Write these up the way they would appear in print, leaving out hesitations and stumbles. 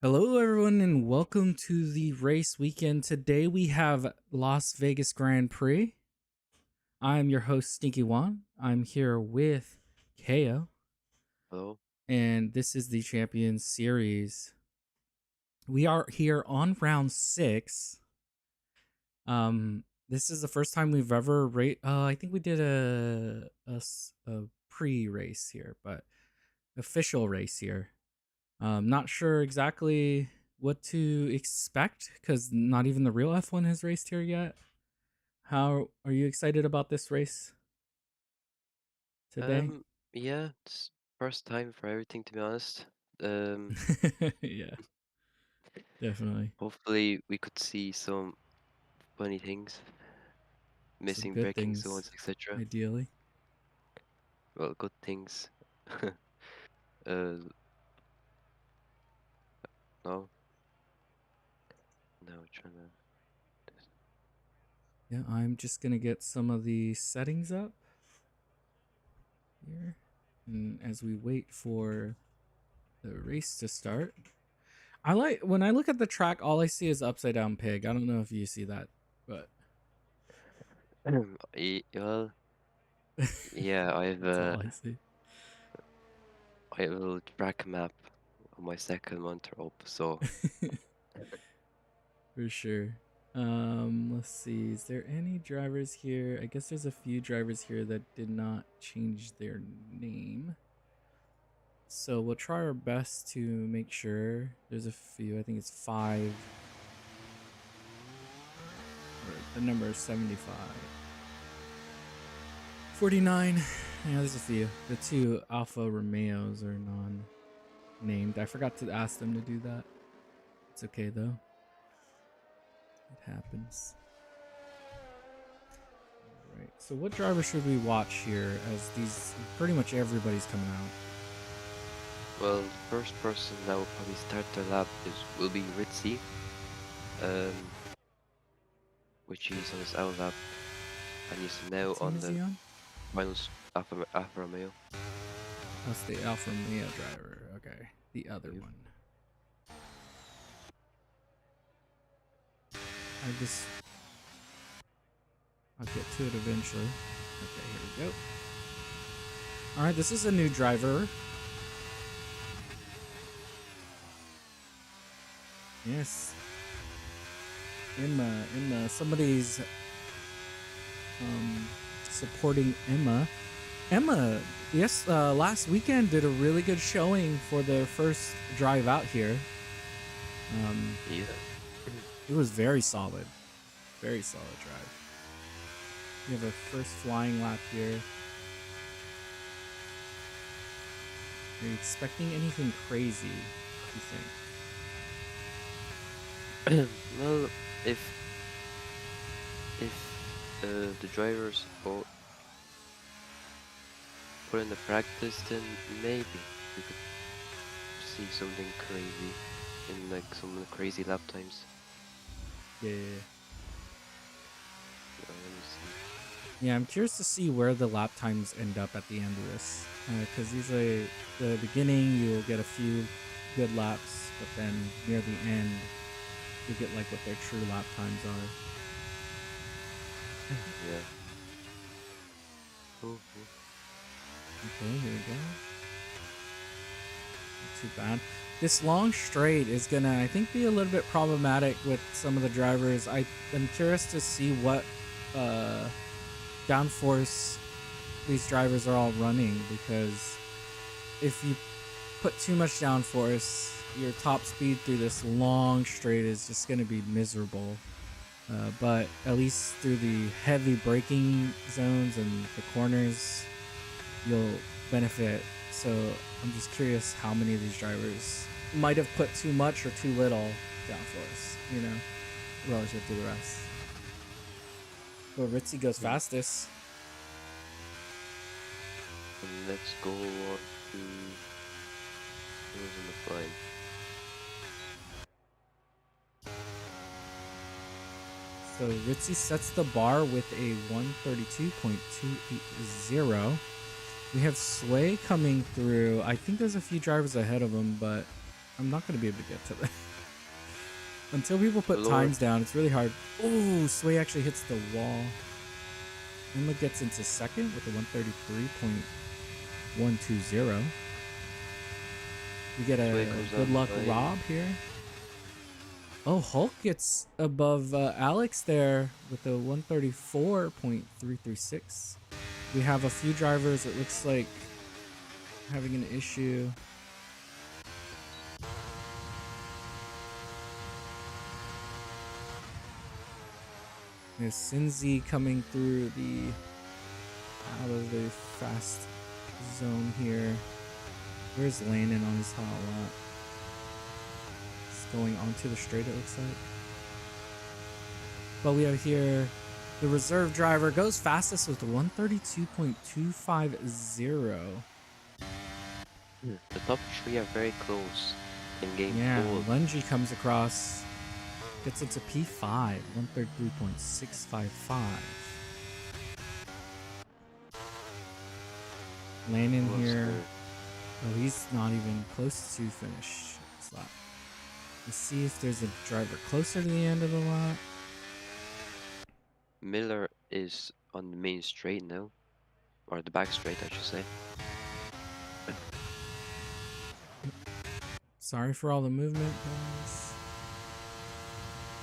Hello, everyone, and welcome to the race weekend. Today we have Las Vegas Grand Prix. I'm your host, Stinky Juan. I'm here with KO, Hello. and this is the Champions Series. We are here on round 6. This is the first time we've ever I think we did a pre-race here, but official race here. Not sure exactly what to expect because not even the real F1 has raced here yet. How are you excited about this race today? Yeah, it's first time for everything, to be honest. Um, Yeah, definitely. Hopefully we could see some funny things, Some missing good braking things, zones, etc. ideally. Well, good things. Uh, no, no, trying to. Yeah, I'm just gonna get some of the settings up here, and as we wait for the race to start. I like when I look at the track, all I see is upside down pig. I don't know if you see that, but Well, yeah, that's all I see. I have a little track map on my second monitor up, so For sure. Let's see. Is there any drivers here? I guess there's a few drivers here that did not change their name. So we'll try our best to make sure. There's a few. I think it's 5. Or the number is 75. 49. Yeah, there's a few. The 2 Alfa Romeos are non-named. I forgot to ask them to do that. It's okay though. It happens. Right. So what driver should we watch here as these pretty much everybody's coming out? well, the first person that will probably start their lap will be Ritzy, which is on his out lap, and he's now What team on is the he on? finals Alfa Romeo. That's the Alfa Romeo driver. Okay. The other Yep. one. I just I'll get to it eventually. Okay, here we go. Alright, this is a new driver. Yes. Emma. Somebody's supporting Emma. Emma, yes, last weekend did a really good showing for their first drive out here. Yeah. It was very solid. Very solid drive. We have our first flying lap here. Are you expecting anything crazy, you think? Well, if the drivers both put in the practice, then maybe we could see something crazy in like some crazy lap times. Yeah. Let me see. Yeah, I'm curious to see where the lap times end up at the end of this. Because usually the beginning you'll get a few good laps, but then near the end you'll get like what their true lap times are. Yeah. Okay, here we go. Not too bad. This long straight is gonna, I think, be a little bit problematic with some of the drivers. I'm curious to see what downforce these drivers are all running, because if you put too much downforce, your top speed through this long straight is just going to be miserable. But at least through the heavy braking zones and the corners, you'll benefit. So I'm just curious how many of these drivers might have put too much or too little downforce, relative to the rest. Well, Ritzy goes fastest. And let's go on to who's in the front. So Ritzy sets the bar with a 132.280. We have Sway coming through. I think there's a few drivers ahead of him, but I'm not gonna be able to get to that. Until people put Lord. times down, it's really hard. Oh, Sway actually hits the wall. Emma gets into second with a 133.120. We get a good luck Rob here. Oh, Hulk gets above Alex there with a 134.336. We have a few drivers, it looks like, having an issue. There's Cinzy coming through out of the fast zone here. Where's Landon on his hot lap? He's going onto the straight, it looks like. But we have here the reserve driver goes fastest with 132.250. The top three are very close in game 4. Lungy comes across, gets into P5, 133.655. Landon here. Oh, he's not even close to finish this lap. Let's see if there's a driver closer to the end of the lap. Miller is on the main straight now, or the back straight, I should say. Sorry for all the movement, guys.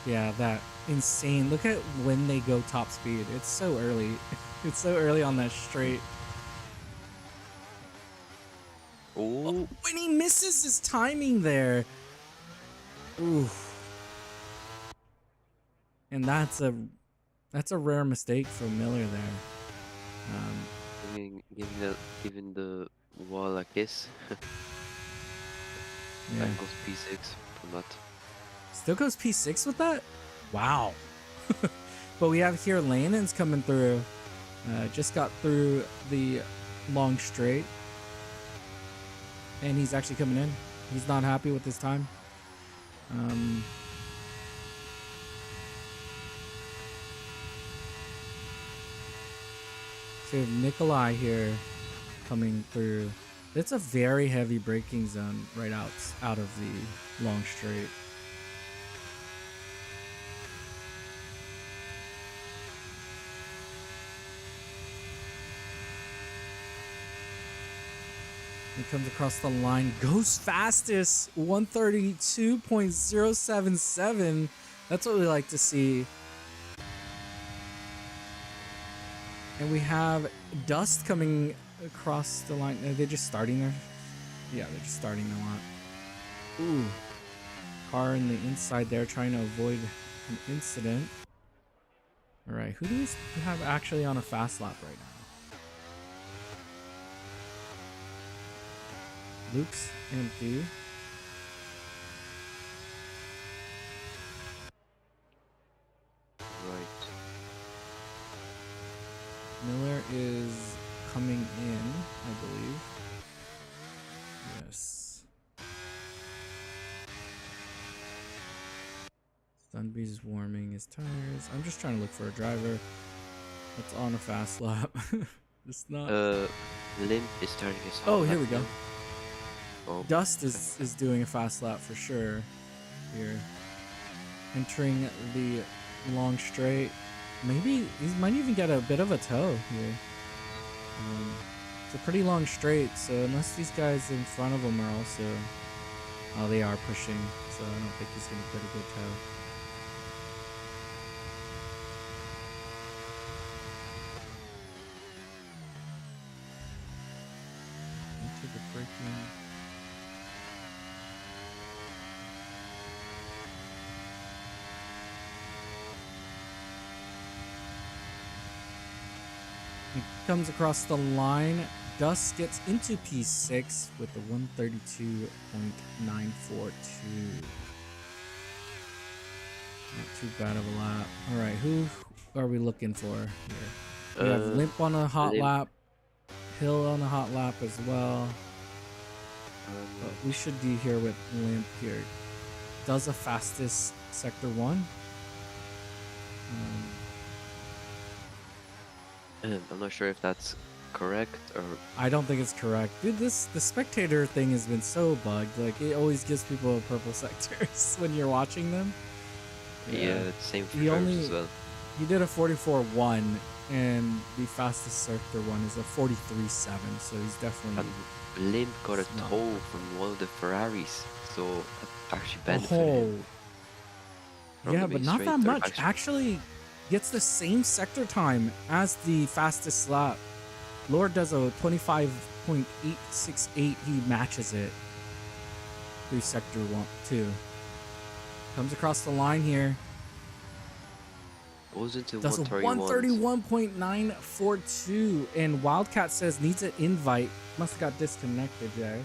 Yeah, that insane. Look at when they go top speed. It's so early. It's so early on that straight. Oh, when he misses his timing there. Ooh. And that's a rare mistake from Miller there. giving the wall a kiss. Yeah. That goes P6 from that. Still goes P6 with that? Wow. But we have here Landon's coming through. Just got through the long straight. And he's actually coming in. He's not happy with his time. So we have Nikolai here coming through. It's a very heavy braking zone right out of the long straight. He comes across the line, goes fastest, 132.077. That's what we like to see. And we have Dust coming across the line. Are they just starting there? Yeah, they're just starting the lot. Ooh. Car in the inside there trying to avoid an incident. Alright, who do we have actually on a fast lap right now? Luke's empty. Right. Miller is coming in, I believe. Yes. Sunbee's warming his tires. I'm just trying to look for a driver that's on a fast lap. It's not. Limp is starting his. Oh, here we go. Oh. Dust is doing a fast lap for sure here. Entering the long straight. Maybe he might even get a bit of a tow here. It's a pretty long straight, so unless these guys in front of him are also... Oh, they are pushing, so I don't think he's going to get a good tow. Into the braking. He comes across the line. Dust gets into P6 with the 132.942. Not too bad of a lap. Alright, who are we looking for here? We have Limp on a hot lap. Hill on a hot lap as well. But we should be here with Limp here. Does a fastest sector 1. I'm not sure if that's correct or I don't think it's correct. Dude, the spectator thing has been so bugged. Like, it always gives people purple sectors when you're watching them. yeah, it's same for He drivers as well. He did a 44.1, and the fastest sector one is a 43.7, so he's definitely... And Limp got a Smart. tow from one of the Ferraris, so that actually benefited Oh, him. from yeah, the but main not straight, that or much. Actually, gets the same sector time as the fastest lap. Lord does a 25.868. He matches it through sector 2. Comes across the line here. goes into Does a 131. 131.942. And Wildcat says needs an invite. Must have got disconnected there.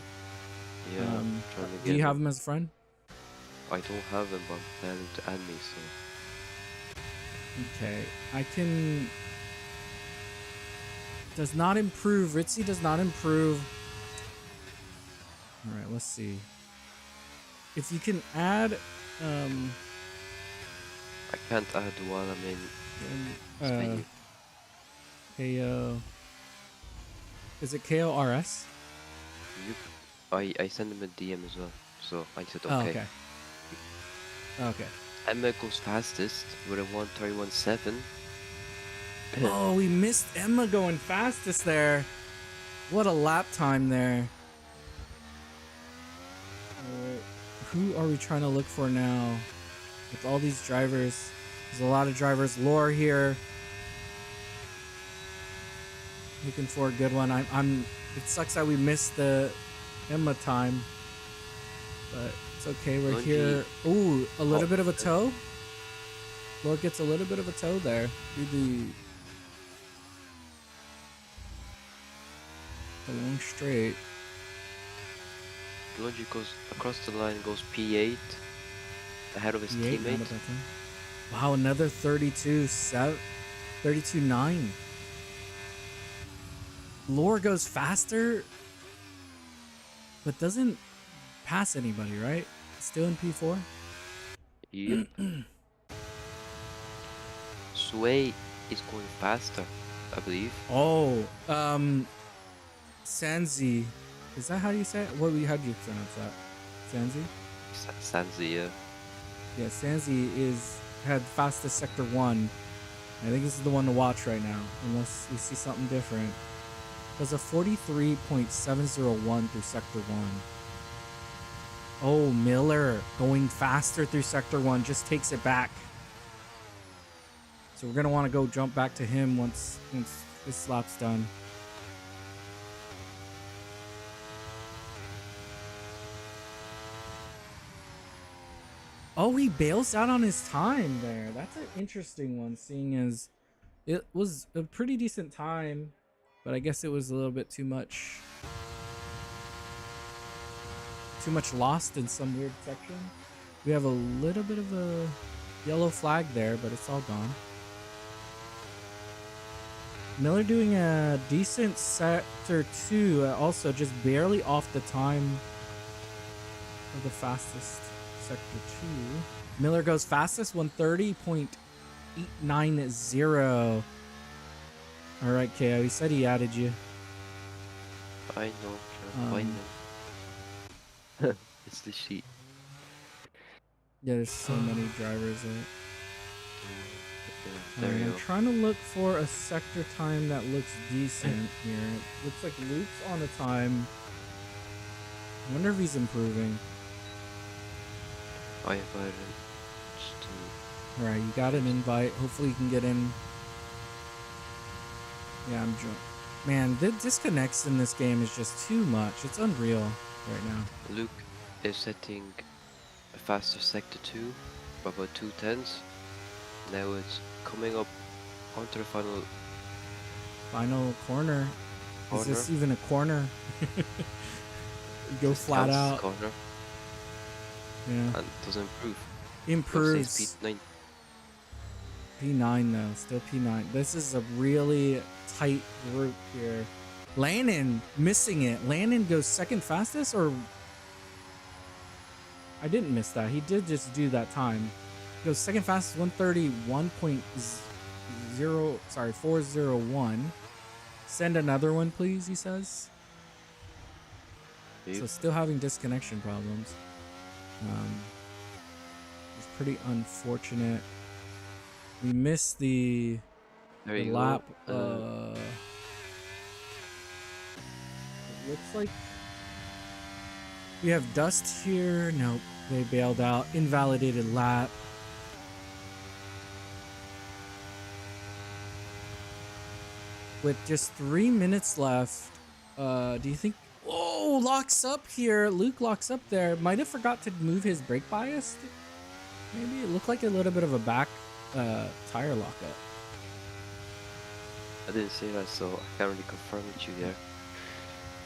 Yeah, I'm trying to Do get you have him. him as a friend? I don't have him, but I'm planning to add me, so Okay, I can... Does not improve. Ritzy does not improve. Alright, let's see. If you can add... I can't add while I'm in this menu. KO... Is it KORS? I sent him a DM as well, so I said Oh, okay. okay. Okay. Emma goes fastest with a 131.7. Oh, we missed Emma going fastest there. What a lap time there. Who are we trying to look for now? With all these drivers. There's a lot of drivers. Lore here. Looking for a good one. It sucks that we missed the Emma time. But it's okay. We're here. Ooh, a little bit of a tow. Lore gets a little bit of a tow there. Through the long straight. Logi goes across the line, goes P8 ahead of his P8, teammate. Wow, another 32.9. Lore goes faster, but doesn't pass anybody, right? Still in P4? Yep. Sway is going faster, I believe. Oh, Sanzi. Is that how you say it? How do you pronounce that? Sanzi? Sanzi, yeah. Yeah, Sanzi had fastest sector 1. I think this is the one to watch right now, unless we see something different. Does a 43.701 through sector 1. Oh, Miller going faster through sector 1 just takes it back. So we're gonna want to go jump back to him once this lap's done. Oh, he bails out on his time there. That's an interesting one, seeing as it was a pretty decent time, but I guess it was a little bit too much lost in some weird section. We have a little bit of a yellow flag there, but it's all gone. Miller doing a decent sector 2, also just barely off the time of the fastest sector 2. Miller goes fastest, 130.890. All right, KO. He said he added you. I know. Find him. It's the sheet. Yeah, there's so many drivers in it. There you I'm go. trying to look for a sector time that looks decent here. It looks like Luke's on a time. I wonder if he's improving. I invited him. All right, you got an invite. Hopefully you can get in. Yeah, I'm drunk. Man, the disconnects in this game is just too much. It's unreal right now. Luke is setting a faster sector 2 by about 2/10. Now it's coming up onto the final corner. Is this even a corner? Go flat out. Corner. Yeah. And doesn't improve. Improves. P9. P9 though, still P9. This is a really tight group here. Landon missing it. Landon goes second fastest, or I didn't miss that. He did just do that time. He goes second fastest, 401. Send another one, please, he says. Yep. So still having disconnection problems. It's pretty unfortunate. We missed the There you lap. go. It looks like we have dust here. Nope, they bailed out. Invalidated lap. With just 3 minutes left, do you think... Oh, locks up here. Luke locks up there. Might have forgot to move his brake bias. Maybe it looked like a little bit of a back tire lockup. I didn't see that, so I can't really confirm with you there.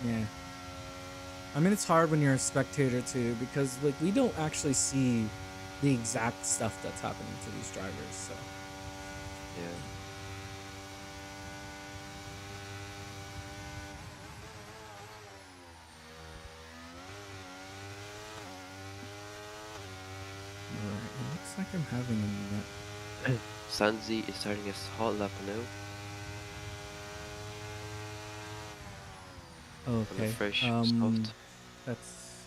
Yeah. I mean, it's hard when you're a spectator too, because like we don't actually see the exact stuff that's happening to these drivers. So Yeah. alright, it looks like I'm having a net. Sanzi is starting his hot lap now. Okay. Fresh soft. That's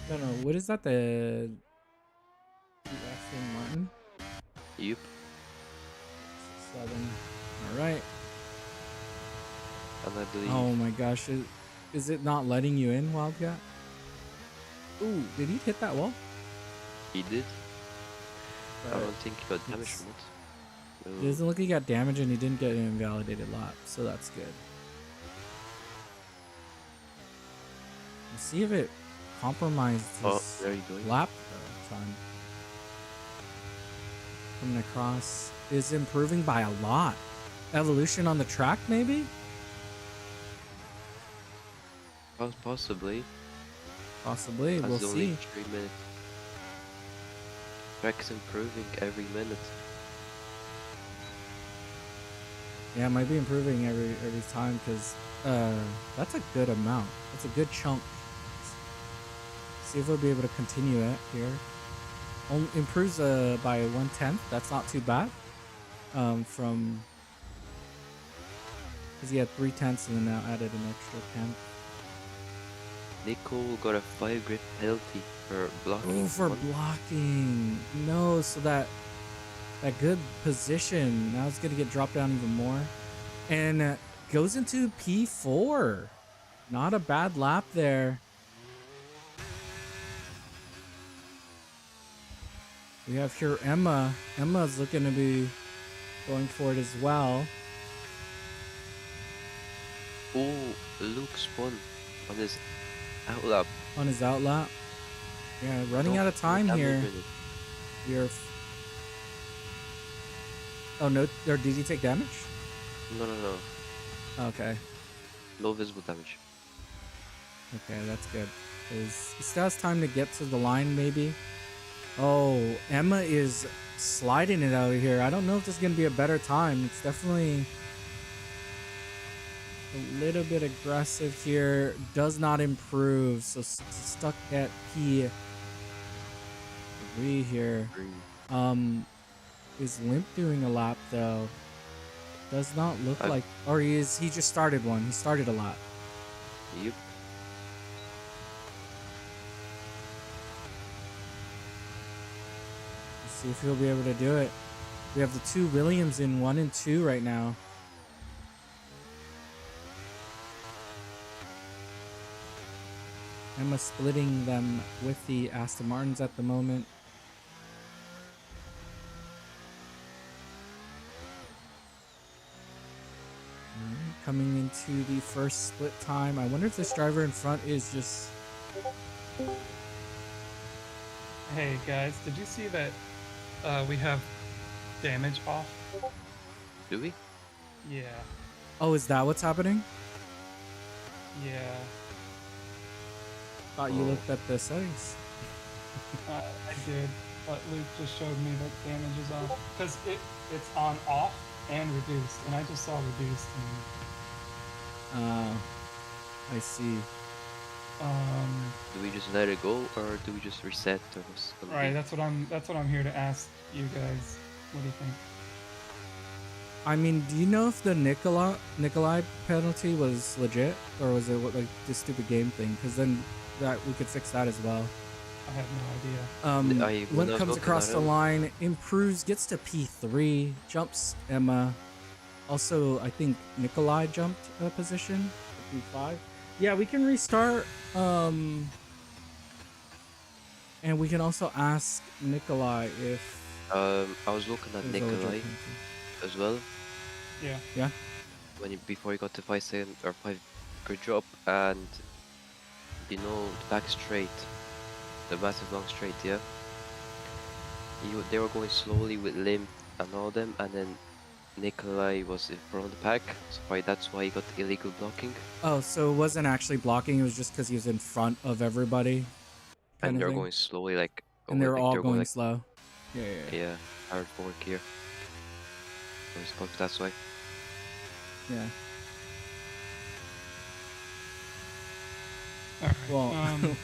no. What is that? The Aston Martin. Yep. 7. All right. And I believe. Oh my gosh! Is it not letting you in, Wildcat? Ooh, did he hit that wall? He did. I Right. don't think he got damage from it. It No. doesn't look like he got damage, and he didn't get an invalidated lap, so that's good. Let's see if it compromised his There you go. lap time. Coming across is improving by a lot. Evolution on the track, maybe? Possibly. Possibly. We'll That's only see. 3 minutes. Track's improving every minute. Yeah, it might be improving every time because that's a good amount. That's a good chunk. See if we'll be able to continue it here. Improves by 1/10. That's not too bad. From because he had 3/10 and then now added an extra 10. Nico got a 5 grip penalty for blocking. Oh, for one. blocking. No, so that good position now it's gonna get dropped down even more, and goes into P4. Not a bad lap there. We have here Emma. Emma's looking to be going for it as well. Oh, Luke spun on his outlap. On his outlap. Yeah, running out of time here. You're. Oh no! Or did he take damage? No. Okay. No visible damage. Okay, that's good. He still has time to get to the line, maybe. Oh, Emma is sliding it out of here. I don't know if this is going to be a better time. It's definitely a little bit aggressive here. Does not improve. So stuck at P3 here. Is Limp doing a lap though? Does not look like. Or he just started one. He started a lap. Yep. See if he'll be able to do it. We have the two Williams in 1 and 2 right now. Emma splitting them with the Aston Martins at the moment. Coming into the first split time. I wonder if this driver in front is just... Hey guys, did you see that we have damage off? Do we? Yeah. Oh, is that what's happening? Yeah. Thought you looked at the settings. I did, but Luke just showed me that damage is off. Because it's on off and reduced, and I just saw reduced. I see. Do we just let it go, or do we just reset those? Right, that's what I'm here to ask you guys. What do you think? I mean, do you know if the Nikolai penalty was legit, or was it like this stupid game thing? Because then that we could fix that as well. I have no idea. When When I it was comes looking across at the him, line, improves, gets to P3, jumps Emma. Also, I think Nikolai jumped a position, P5. Yeah, we can restart. And we can also ask Nikolai if I was looking at there's a legit Nikolai penalty. as well Yeah. Yeah. before he got the 5 second or 5 drop, and you know the back straight, the massive long straight, yeah. They were going slowly with Lim and all them, and then Nikolai was in front of the pack, so probably that's why he got the illegal blocking. Oh, so it wasn't actually blocking. It was just because he was in front of everybody, kind And of they're thing. going slowly, like And they were all they're going going like slow. Yeah. yeah, hard fork here. So it's blocked that's why. Yeah. All right. Well,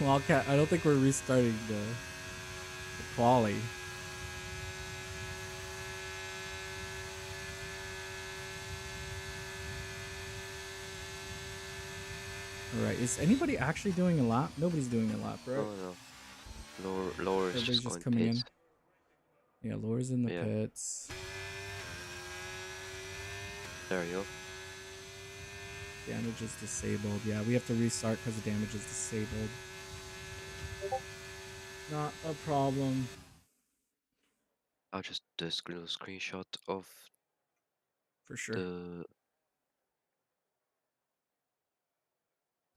Wildcat, I don't think we're restarting the quali. All right. Is anybody actually doing a lap? Nobody's doing a lap, right? No. Lower is Everybody's just just going coming pace. in. Yeah, Laura's in the Yeah. pits. There you go. Damage is disabled. Yeah, we have to restart because the damage is disabled. Not a problem. I'll just do a screenshot of For sure. the.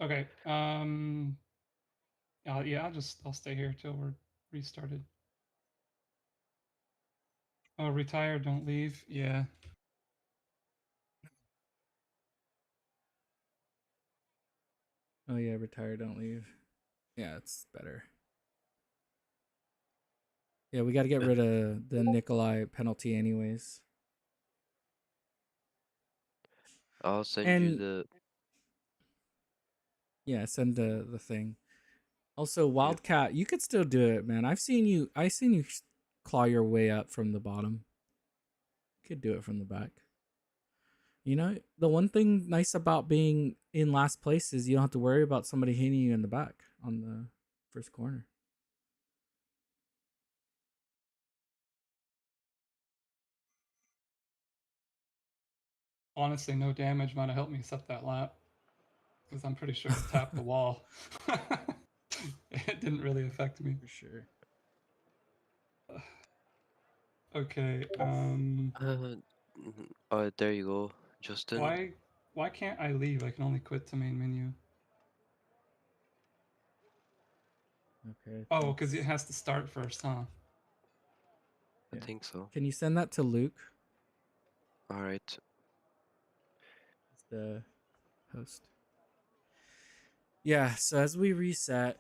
Okay. Yeah, I'll stay here till we're restarted. Oh, retire, don't leave. Yeah. Oh yeah, retire, don't leave. Yeah, it's better. Yeah, we got to get rid of the Nikolai penalty anyways. I'll send you And the. yeah, send the thing. Also, Wildcat, you could still do it, man. I've seen you claw your way up from the bottom. You could do it from the back. You know, the one thing nice about being in last place is you don't have to worry about somebody hitting you in the back on the first corner. Honestly, no damage might have helped me set that lap. Because I'm pretty sure it tapped the wall. It didn't really affect me. For sure. Okay. There you go, Justin. Why can't I leave? I can only quit to main menu. Okay. Oh, because it has to start first, huh? I Yeah. think so. Can you send that to Luke? All right. He's the host. Yeah, so as we reset,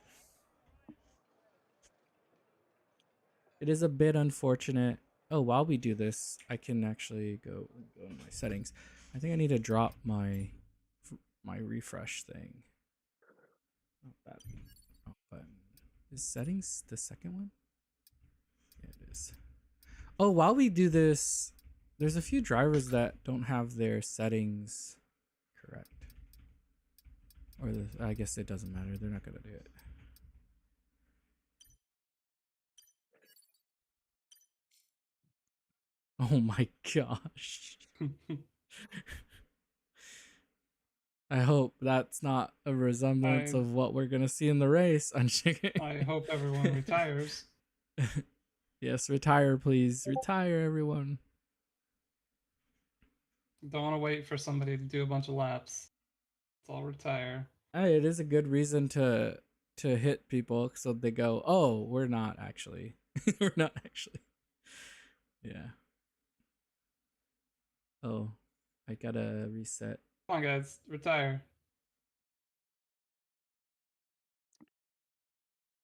it is a bit unfortunate. Oh, while we do this, I can actually go in my settings. I think I need to drop my refresh thing. Not that. Oh, but is settings the second one? Yeah, it is. Oh, while we do this, there's a few drivers that don't have their settings correct. Or I guess it doesn't matter. They're not gonna do it. Oh my gosh. I hope that's not a resemblance of what we're gonna see in the race. I hope everyone retires. Yes, retire, please. Retire, everyone. Don't want to wait for somebody to do a bunch of laps. Let's all retire. Hey, it is a good reason to hit people so they go, oh, we're not actually. We're not actually. Yeah. Oh, I gotta reset. Come on, guys, retire.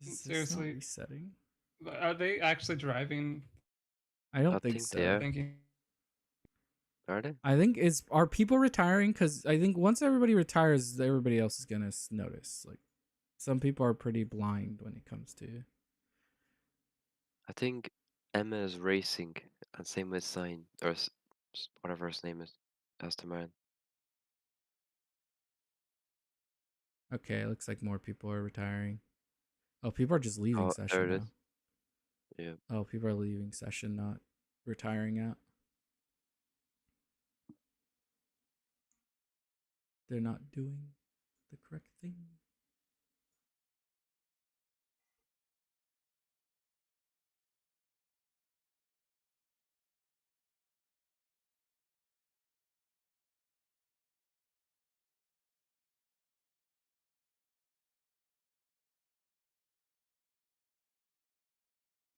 Is this not Seriously, resetting? are they actually driving? I don't I think think so. they are. Thinking. Are they? I think are people retiring? Because I think once everybody retires, everybody else is gonna notice. Like, some people are pretty blind when it comes to. I think Emma is racing, and same with Sign. whatever his name is, Aston Martin. Okay, looks like more people are retiring. Oh, people are just leaving Oh, there session it is. now. Yeah. Oh, people are leaving session, not retiring out. They're not doing the correct thing.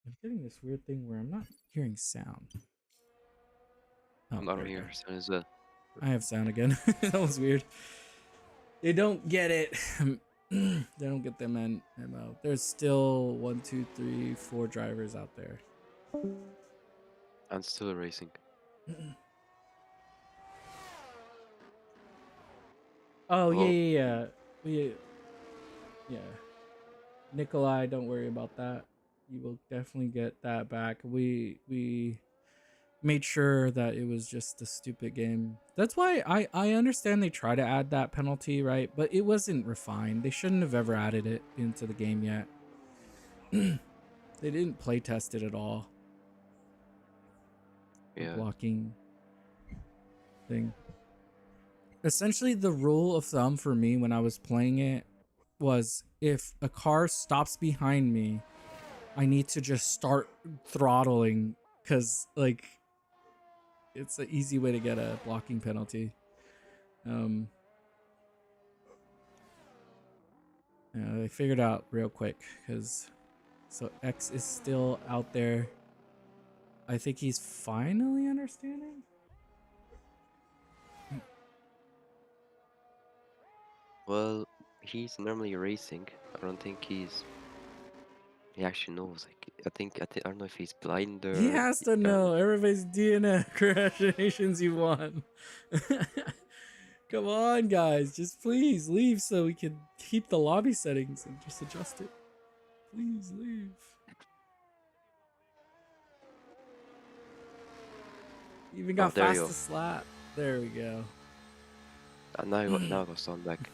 I'm getting this weird thing where I'm not hearing sound. Oh, I there don't we go. hear sound as well. I have sound again. That was weird. They don't get it. They don't get the memo. There's still 1, 2, 3, 4 drivers out there. And still racing. Oh, Hello? yeah. Yeah. Nikolai, don't worry about that. You will definitely get that back. We made sure that it was just a stupid game. That's why I understand they try to add that penalty, right? But it wasn't refined. They shouldn't have ever added it into the game yet. They didn't play test it at all. The Yeah. blocking thing. Essentially, the rule of thumb for me when I was playing it was if a car stops behind me, I need to just start throttling because, like, it's an easy way to get a blocking penalty. They figured out real quick because so X is still out there. I think he's finally understanding. Well, he's normally racing. I don't think he actually knows. Like, I don't know if he's blind He or. has to know. Everybody's DNF. Congratulations, you won. Come on, guys. Just please leave so we can keep the lobby settings and just adjust it. Please leave. Even Oh, got there you go. fastest lap. There we go. Now I got sound back.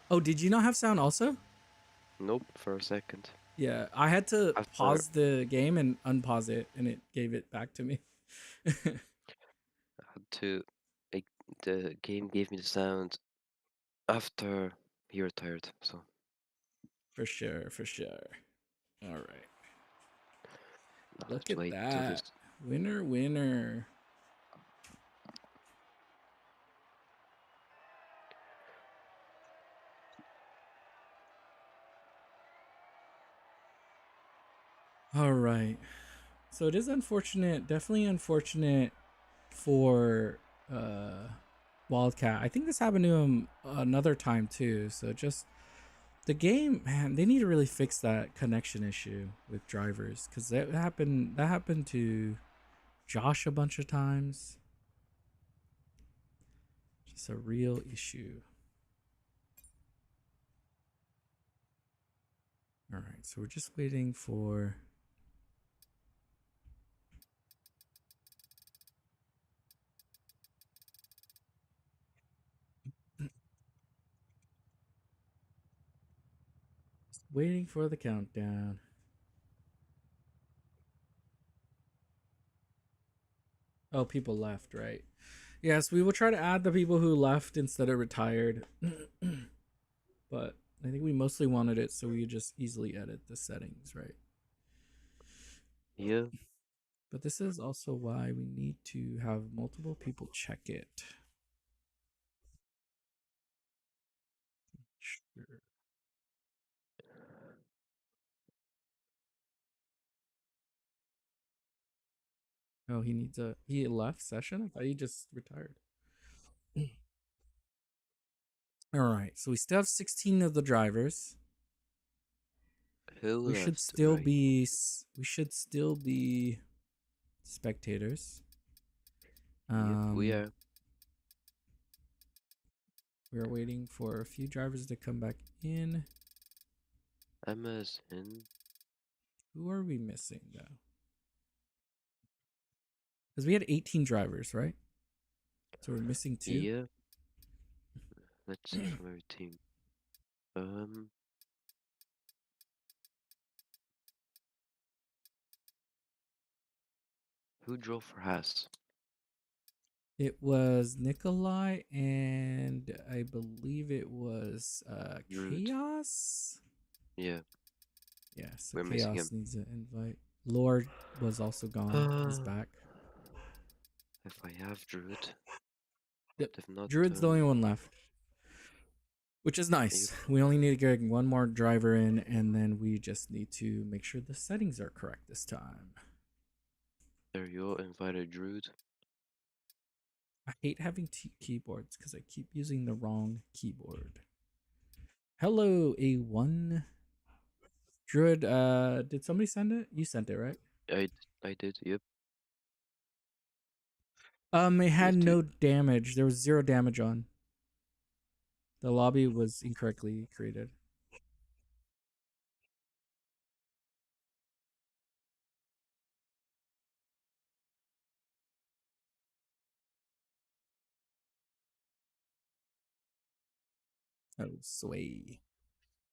Oh, did you not have sound also? Nope, for a second. Yeah, I had to After pause the game and unpause it, and it gave it back to me. I had to, like, the game gave me the sound after he retired. So For sure, for sure. All right. now Look let's at wait till this. that. Winner, winner. All right. So it is unfortunate, definitely unfortunate for Wildcat. I think this happened to him another time too. So just the game, man, they need to really fix that connection issue with drivers because that happened to Josh a bunch of times. Just a real issue. All right, so we're just waiting for. Waiting for the countdown. Oh, people left, right? Yes, we will try to add the people who left instead of retired. But I think we mostly wanted it so we could just easily edit the settings, right? Yeah, But this is also why we need to have multiple people check it. Sure. Oh, he left session? I thought he just retired. All right, so we still have 16 of the drivers. who We should left? still Right. be spectators. Yep, we are. We are waiting for a few drivers to come back in. Amazon. Who are we missing though? Because we had 18 drivers, right? So we're missing 2. Yeah. Let's see from every team. Who drove for Haas? It was Nikolai and I believe it was Rude. Chaos. Yeah. Yeah, so We're missing Chaos him. needs an invite. Lord was also gone. He's back. If I have Druid, Yep. if not, Druid's the only one left, which is nice. Yep. We only need to get one more driver in, and then we just need to make sure the settings are correct this time. There you go, invited Druid. I hate having keyboards because I keep using the wrong keyboard. Hello, A1. Druid, did somebody send it? You sent it, right? I did, yep. It had have to- no damage. There was 0 damage on. The lobby was incorrectly created. Oh, sway.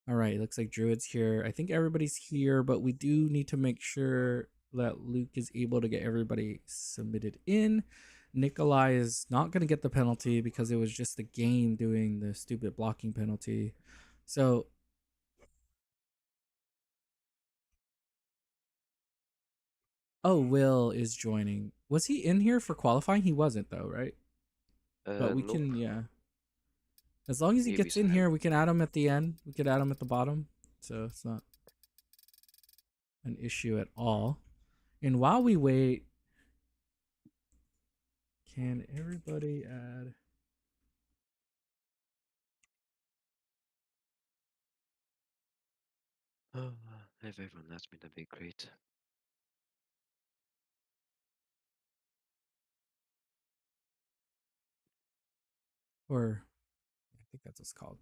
All right, looks like Druid's here. I think everybody's here, but we do need to make sure that Luke is able to get everybody submitted in. Nikolai is not going to get the penalty because it was just the game doing the stupid blocking penalty. So, oh, Will is joining. Was he in here for qualifying? He wasn't though, right? But we Nope. can, yeah. As long as he Maybe gets in some here, we can add him at the end. We could add him at the bottom. So it's not an issue at all. And while we wait, can everybody add? If everyone lets me, that'd be great. Or I think that's what's called.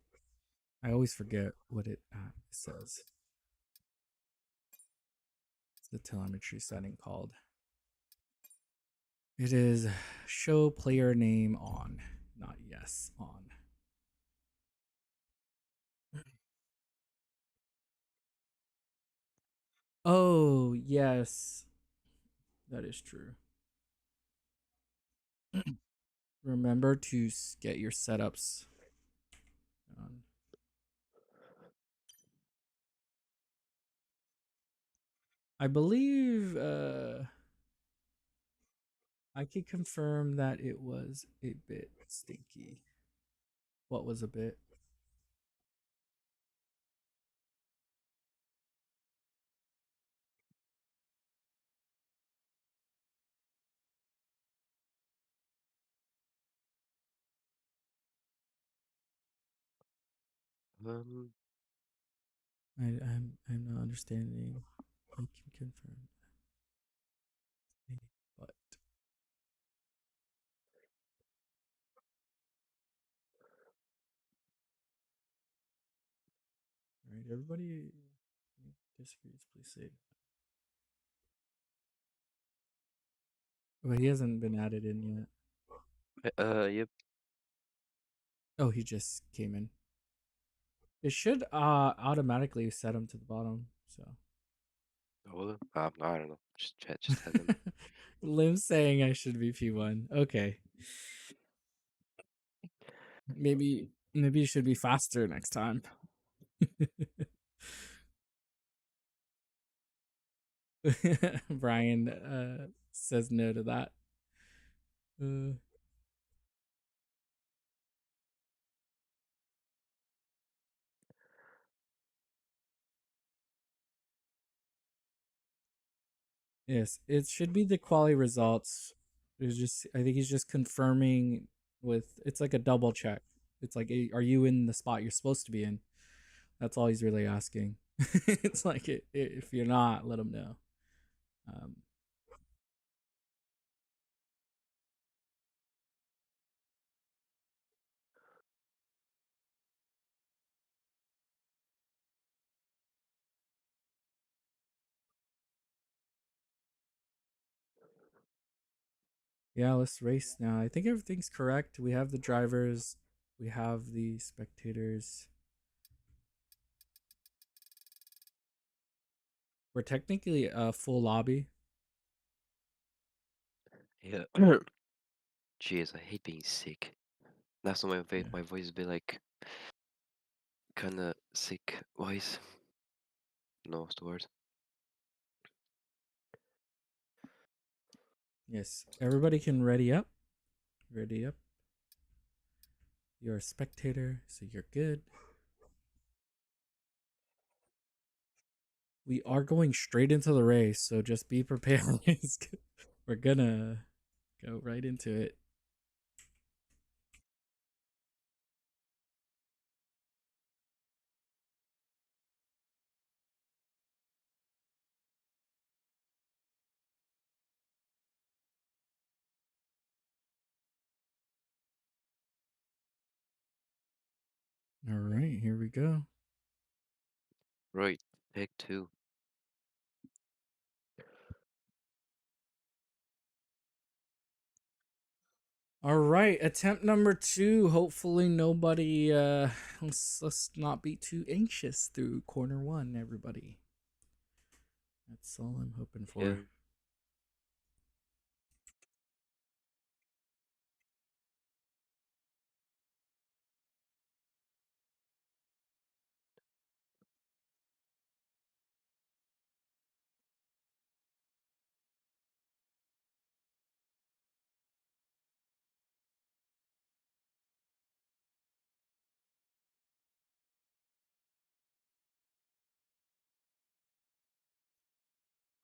I always forget what it says. It's the telemetry setting called. It is show player name on, not yes on. Oh, yes. That is true. Remember to get your setups on. I believe I could confirm that it was a bit stinky. What was a bit? I'm not understanding. I can confirm. But all right, everybody disagrees. Please say. But he hasn't been added in yet. Yep. Oh, he just came in. It should automatically set him to the bottom. So. Hold on. I don't know. Just had them. Lim saying I should be P1. Okay. Maybe you should be faster next time. Brian says no to that. Yes, it should be the quality results. It's just I think he's just confirming with it's like a double check. It's like are you in the spot you're supposed to be in? That's all he's really asking. It's like if you're not, let him know. Um, Yeah, let's race now. I think everything's correct. We have the drivers, we have the spectators. We're technically a full lobby. Yeah. Jeez, I hate being sick. That's why Yeah. my voice has been like kinda sick wise. No, what's the word? Yes, everybody can ready up. Ready up. You're a spectator, so you're good. We are going straight into the race, so just be prepared. We're gonna go right into it. All right, here we go. Right, take 2. All right, attempt number 2. Hopefully nobody let's not be too anxious through corner 1, everybody. That's all I'm hoping for. Yeah.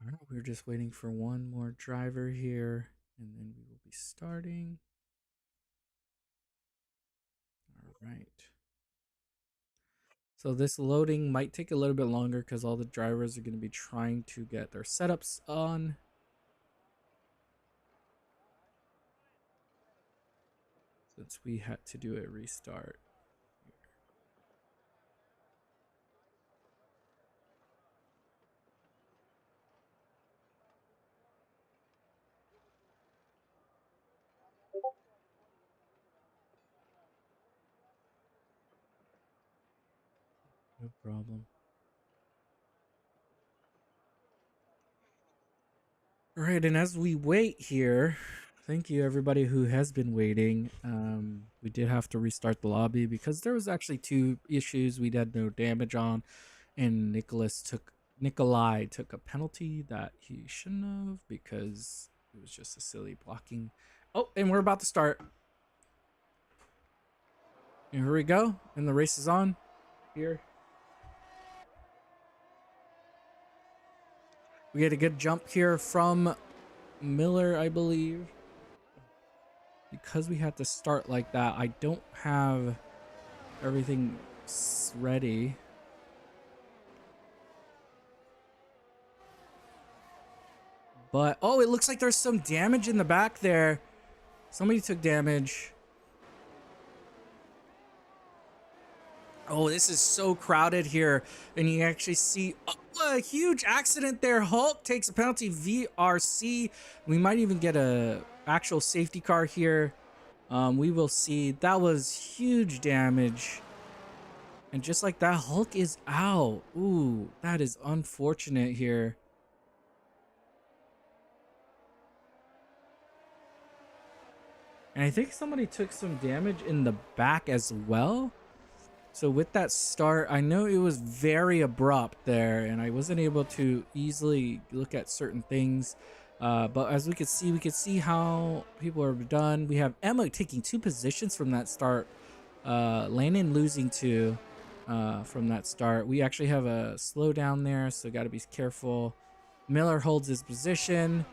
All right, we're just waiting for one more driver here, and then we will be starting. All right. So this loading might take a little bit longer because all the drivers are going to be trying to get their setups on. Since we had to do a restart. No problem. All right, and as we wait here, thank you everybody who has been waiting. We did have to restart the lobby because there was actually 2 issues we had no damage on, and Nikolai took a penalty that he shouldn't have because it was just a silly blocking. Oh, and we're about to start. And here we go, and the race is on here. We get a good jump here from Miller, I believe. Because we had to start like that, I don't have everything ready. But, oh, it looks like there's some damage in the back there. Somebody took damage. Oh, this is so crowded here. And you actually see a huge accident there. Hulk takes a penalty. VRC. We might even get a actual safety car here. We will see. That was huge damage. And just like that, Hulk is out. Ooh, that is unfortunate here. And I think somebody took some damage in the back as well. So with that start, I know it was very abrupt there, and I wasn't able to easily look at certain things. But as we could see how people are done. We have Emma taking 2 positions from that start. Landon losing 2 from that start. We actually have a slowdown there, so got to be careful. Miller holds his position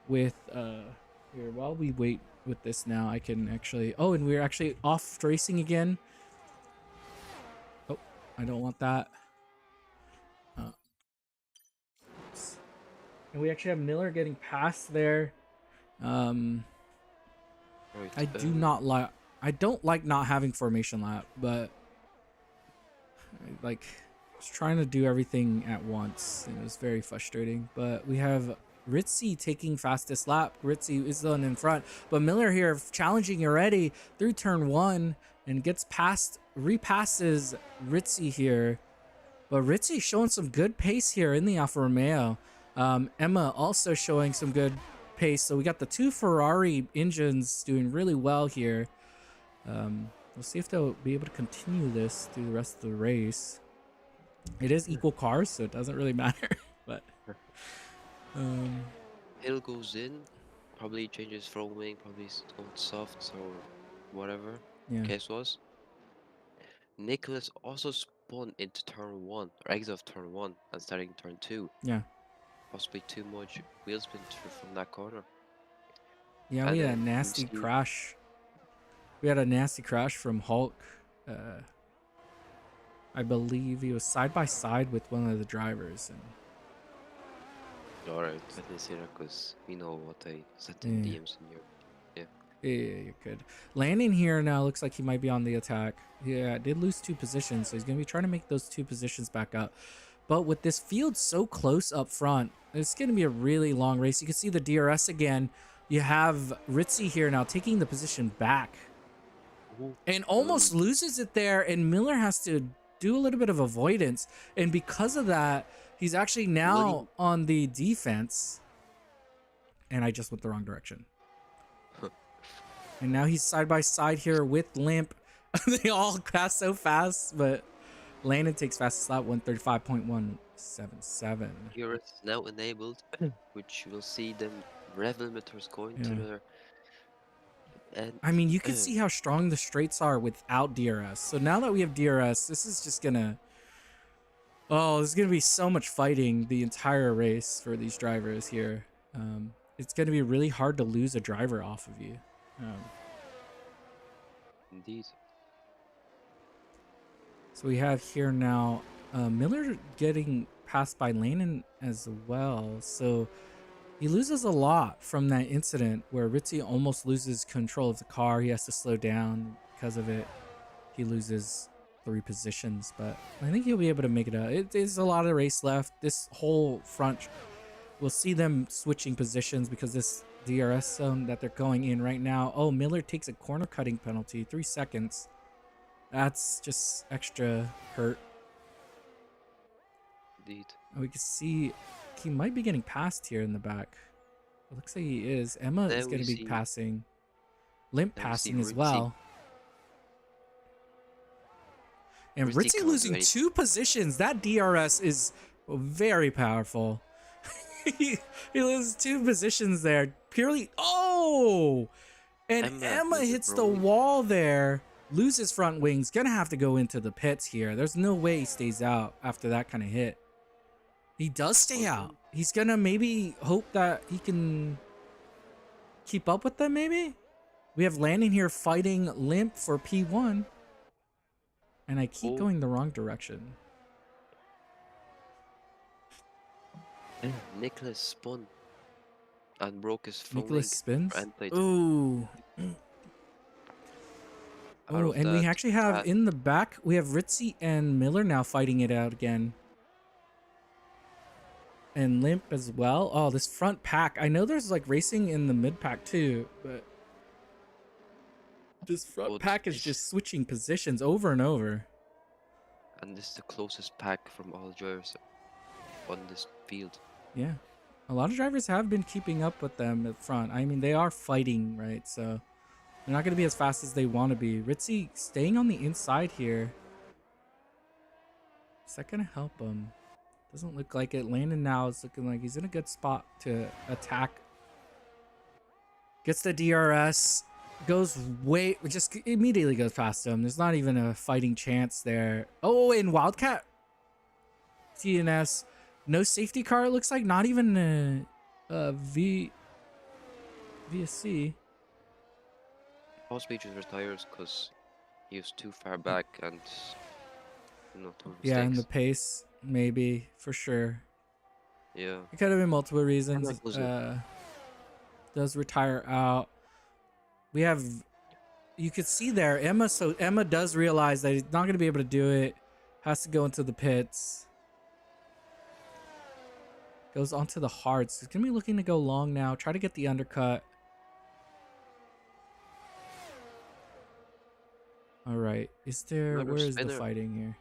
with here while we wait with this now. I can actually and we're actually off racing again. Oh, I don't want that. And we actually have Miller getting past there. Right. I don't like not having formation lap, but I was trying to do everything at once, and it was very frustrating. But we have Ritzy taking fastest lap. Ritzy is the one in front, but Miller here challenging already through turn 1 and gets past, repasses Ritzy here. But Ritzy showing some good pace here in the Alfa Romeo. Emma also showing some good pace. So we got the 2 Ferrari engines doing really well here. We'll see if they'll be able to continue this through the rest of the race. It is equal cars, so it doesn't really matter. But Hill goes in, probably changes front wing, probably going soft or whatever yeah, case was. Nicholas also spun into turn 1 or exit of turn 1 and starting turn 2. yeah, Possibly too much wheel spin from that corner. yeah. And We had a then you nasty see crash. We had a nasty crash from Hulk. I believe he was side by side with one of the drivers, and alright, I didn't see that because we know what they sent in Yeah. DMs in your. yeah, you're good. Landon here now looks like he might be on the attack. Yeah, did lose 2 positions, so he's gonna be trying to make those 2 positions back up. But with this field so close up front, it's gonna be a really long race. You can see the DRS again. You have Ritzy here now taking the position back and almost loses it there, and Miller has to do a little bit of avoidance, and because of that, he's actually now on the defense. And I just went the wrong direction. And now he's side by side here with Limp. They all pass so fast, but Landon takes fastest lap 135.177. DRS is now enabled, which will see them rev limiters going to Yeah. their. And I mean, you can see how strong the straights are without DRS. So now that we have DRS, this is just gonna... Oh, there's gonna be so much fighting the entire race for these drivers here. It's gonna be really hard to lose a driver off of you. Indeed. So we have here now Miller getting passed by Landon as well. So he loses a lot from that incident where Ritzy almost loses control of the car. He has to slow down because of it. He loses 3 positions, but I think he'll be able to make it up. It is a lot of race left. This whole front, we'll see them switching positions because this DRS zone that they're going in right now. Oh, Miller takes a corner cutting penalty, 3 seconds. That's just extra hurt. Indeed. We can see he might be getting passed here in the back. It looks like he is. Emma is going to be passing. Limp passing as well. And Ritzy losing 2 positions. That DRS is very powerful. he loses 2 positions there. Purely... Oh! And Emma hits the wall there. Loses front wings. Gonna have to go into the pits here. There's no way he stays out after that kind of hit. He does stay out. He's gonna maybe hope that he can keep up with them, maybe? We have Landon here fighting Limp for P1. And I keep going the wrong direction. Nicholas spun and broke his front Nicholas wing. spins? Ooh. Oh, and we actually have in the back, we have Ritzy and Miller now fighting it out again. And Limp as well. Oh, this front pack. I know there's like racing in the mid pack too, but this front pack is just switching positions over and over. And this is the closest pack from all drivers on this field. Yeah. A lot of drivers have been keeping up with them at front. I mean, they are fighting, right? So they're not going to be as fast as they want to be. Ritzy staying on the inside here. Is that going to help him? Doesn't look like it. Landon now is looking like he's in a good spot to attack. Gets the DRS. Goes way... Just immediately goes past him. There's not even a fighting chance there. Oh, in Wildcat TNS. No safety car, it looks like. Not even a VSC. Possibly just retires because he was too far back and yeah, and the pace, maybe, for sure. Yeah. It could have been multiple reasons. Does retire out. We have, you could see there, Emma, so Emma does realize that he's not going to be able to do it. Has to go into the pits. Goes onto the hards. He's gonna be looking to go long now. Try to get the undercut. All right. Is there? Another Where is the spinner. fighting here?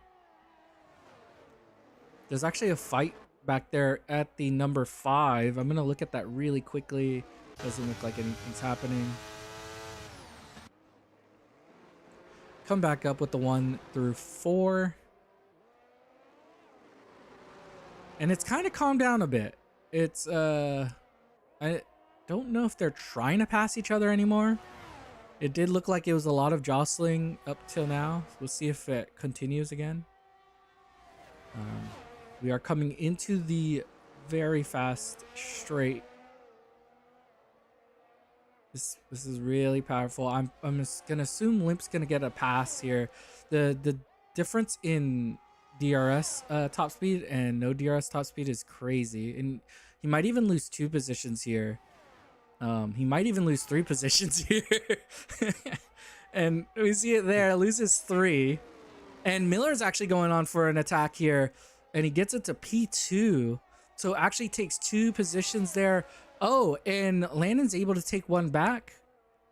There's actually a fight back there at the number 5. I'm gonna look at that really quickly. Doesn't look like anything's happening. Come back up with the 1 through 4. And it's kind of calmed down a bit. It's I don't know if they're trying to pass each other anymore. It did look like it was a lot of jostling up till now. We'll see if it continues again. We are coming into the very fast straight. This is really powerful. I'm just gonna assume Limp's gonna get a pass here. The difference in DRS top speed and no DRS top speed is crazy, and he might even lose 2 positions here. He might even lose 3 positions here. And we see it there, loses 3. And Miller's actually going on for an attack here, and he gets it to P2. So actually takes 2 positions there. Oh, and Landon's able to take 1 back,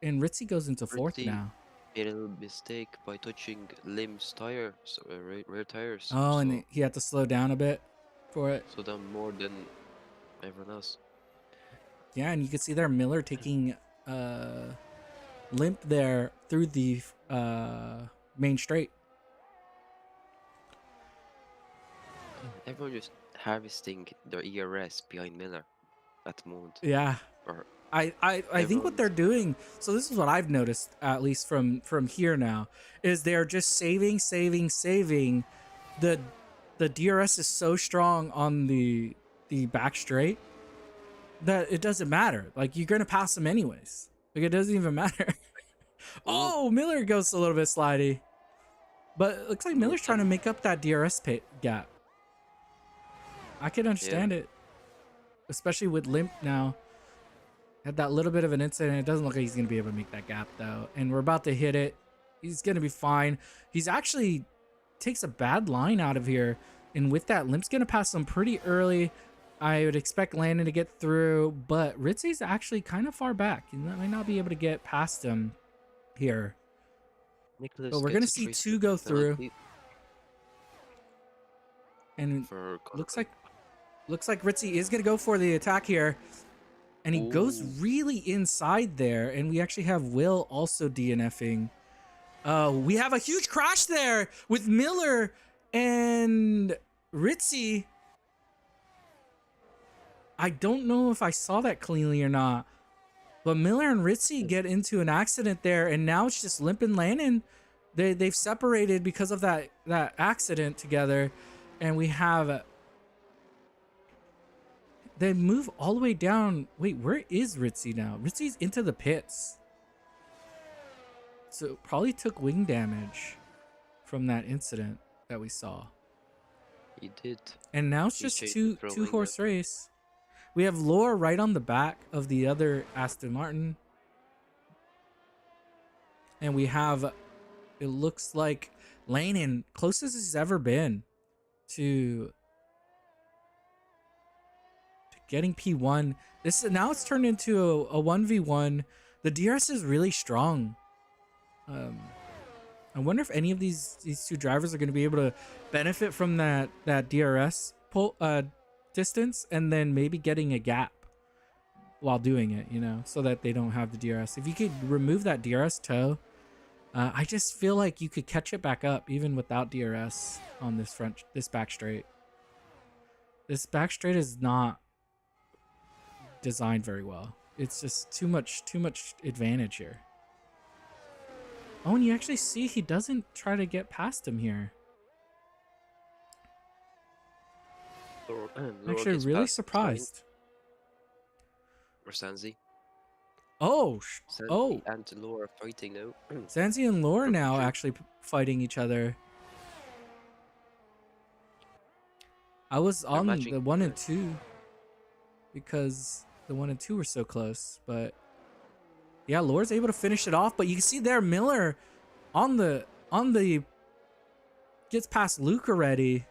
and Ritzy goes into 4th Ritzy now. made a little mistake by touching Lim's tire, so, rear tires. Oh, so, and he had to slow down a bit for it. so done more than everyone else. Yeah, and you can see there Miller taking Limp there through the main straight. Everyone just harvesting their ERS behind Miller at the moment. Yeah. Or I think what they're doing, so this is what I've noticed, at least from here now, is they're just saving. The DRS is so strong on the back straight that it doesn't matter. Like, you're gonna pass them anyways. Like, it doesn't even matter. Oh, Miller goes a little bit slidey, but it looks like Miller's trying to make up that DRS gap. I can understand it, especially with Limp now. Had that little bit of an incident. It doesn't look like he's going to be able to make that gap, though. And we're about to hit it. He's going to be fine. He's actually takes a bad line out of here. And with that, Limp's going to pass him pretty early. I would expect Landon to get through, but Ritzy's actually kind of far back. He might not be able to get past him here. Nicholas But we're going to see 2 go through. And looks like Ritzy is going to go for the attack here. And he goes really inside there. And we actually have Will also DNFing. We have a huge crash there with Miller and Ritzy. I don't know if I saw that cleanly or not. But Miller and Ritzy get into an accident there. And now it's just Limp and Landon. They've separated because of that accident together. And we have... They move all the way down. Wait, where is Ritzy now? Ritzy's into the pits. So probably took wing damage from that incident that we saw. He did. And now it's just two horse race. We have Laura right on the back of the other Aston Martin. And we have, it looks like Landon, closest he's ever been to getting P1. Now it's turned into a 1v1. The DRS is really strong. I wonder if any of these 2 drivers are going to be able to benefit from that DRS distance, and then maybe getting a gap while doing it, you know, so that they don't have the DRS. If you could remove that DRS toe, I just feel like you could catch it back up even without DRS on this back straight. This back straight is not designed very well. It's just too much advantage here. Oh, and you actually see he doesn't try to get past him here. I'm actually really surprised. Or Sanzi. Oh, Sanzi and Laura fighting now. Sanzi and Laura now actually fighting each other. I was on the 1 and 2 because the 1 and 2 were so close, but yeah, Laura's able to finish it off. But you can see there Miller on the gets past Luke already.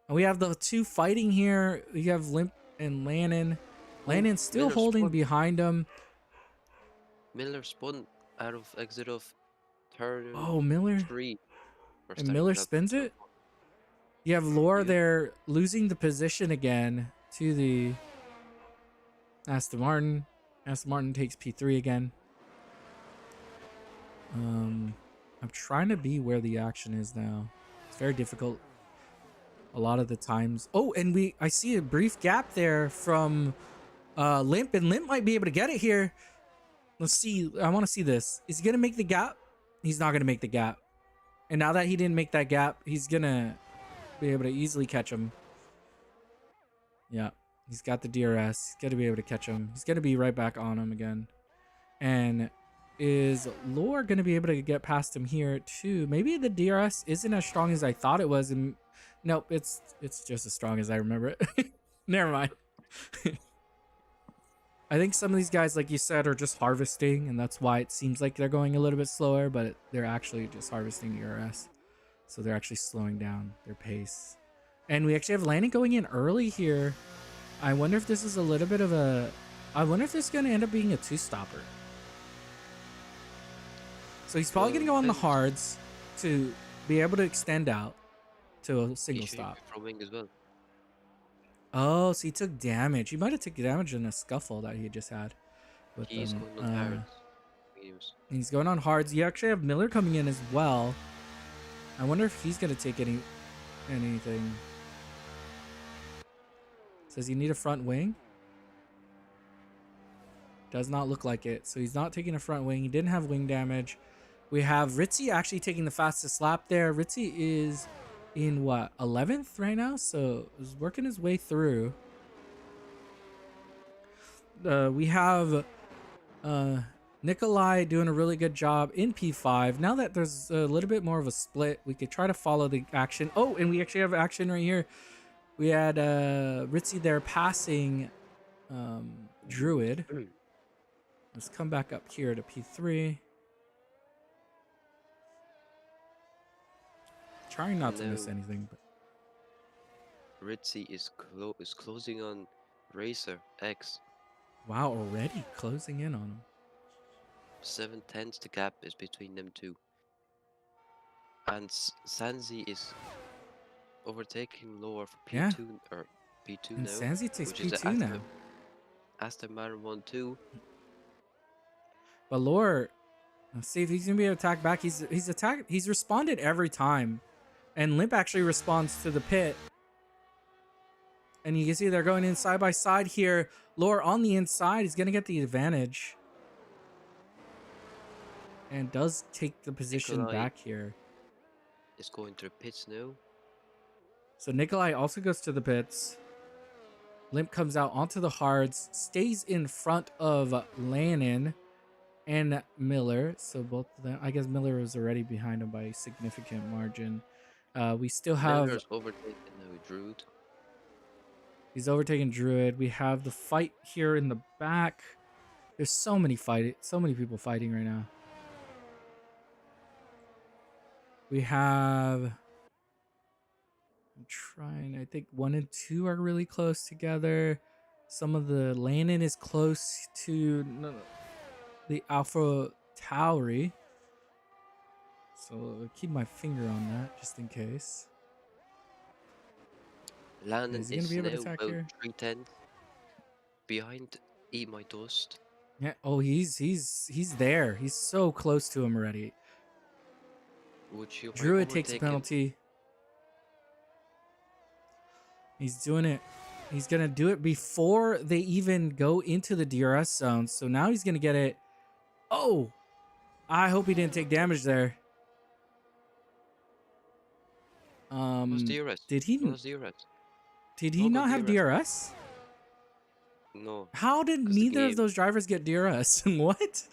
And we have the two fighting here. We have Limp and Lannon. Lannon's still Miller holding spawned. behind him. Miller spawned out of exit of turn Oh, Miller. 3. Or And starting Miller lap spins turn it. You have Laura Yeah. there losing the position again to the Aston Martin. Aston Martin takes P3 again. I'm trying to be where the action is now. It's very difficult a lot of the times. Oh, and I see a brief gap there from Limp, and Limp might be able to get it here. Let's see. I want to see this. Is he gonna make the gap? He's not gonna make the gap. And now that he didn't make that gap, he's gonna be able to easily catch him. Yeah, he's got the DRS. He's gonna be able to catch him. He's gonna be right back on him again. And is Lore gonna be able to get past him here too? Maybe the DRS isn't as strong as I thought it was. And nope, it's just as strong as I remember it. Never mind. I think some of these guys, like you said, are just harvesting, and that's why it seems like they're going a little bit slower, but they're actually just harvesting DRS. So they're actually slowing down their pace. And we actually have Landon going in early here. I wonder if this is a little bit of a... I wonder if this is going to end up being a two-stopper. So he's probably going to go on the hards to be able to extend out to a single stop. From wing as well. Oh, so he took damage. He might have taken damage in a scuffle that he just had. With He's them. going on hards. Mediums. He's going on hards. You actually have Miller coming in as well. I wonder if he's going to take anything. Says you need a front wing. Does not look like it. So he's not taking a front wing. He didn't have wing damage. We have Ritzy actually taking the fastest lap there. Ritzy is in what, 11th right now? So he's working his way through. We have Nikolai doing a really good job in P5. Now that there's a little bit more of a split, we could try to follow the action. Oh, and we actually have action right here. We had Ritzy there passing Druid. Let's come back up here to P3. Trying not to miss anything. But Ritzy is closing on Racer X. wow, already closing in on him. 7/10 the gap is between them two. And Sanzi is overtaking Lower for P2 Yeah. or P2 And now. Sanzi takes which is the P2 now. Aston Martin 1-2. But Lore, let's see if he's gonna be able to attack back. He's responded every time. And Limp actually responds to the pit. And you can see they're going in side by side here. Lore on the inside. He's gonna get the advantage. And does take the position Nikolai back here. is going to the pits now. So Nikolai also goes to the pits. Limp comes out onto the hards, stays in front of Lannon and Miller. So both of them, I guess Miller was already behind him by a significant margin. We still have... Miller's overtaken now Druid. He's overtaken Druid. We have the fight here in the back. There's so many people fighting right now. We have... I'm trying. I think 1 and 2 are really close together. Some of the Lannon is close to the Alpha Tauri. So I'll keep my finger on that just in case. Landon Is he gonna be able to now attack about here? 310 behind Eat My Dust. Yeah. Oh, he's there. He's so close to him already. Which you might Druid takes a overtake him. penalty. He's doing it. He's going to do it before they even go into the DRS zone. So now he's going to get it. Oh, I hope he didn't take damage there. What's DRS? Did he? What's DRS? Did he No, not go have DRS? No. How did 'Cause the neither of game- those drivers get DRS? What?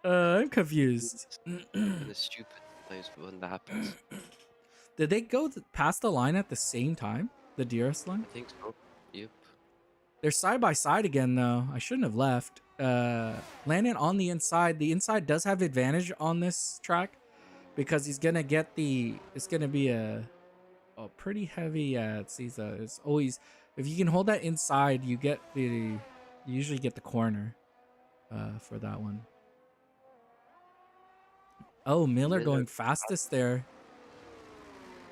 I'm confused. And it's stupid sometimes when that happens. Did they go past the line at the same time? The DRS line? I think so. Yep. They're side by side again, though. I shouldn't have left. Landon on the inside. The inside does have advantage on this track because he's gonna get the. It's gonna be a pretty heavy. Yeah, it's always, if you can hold that inside, you usually get the corner for that one. Oh, Miller going fastest there.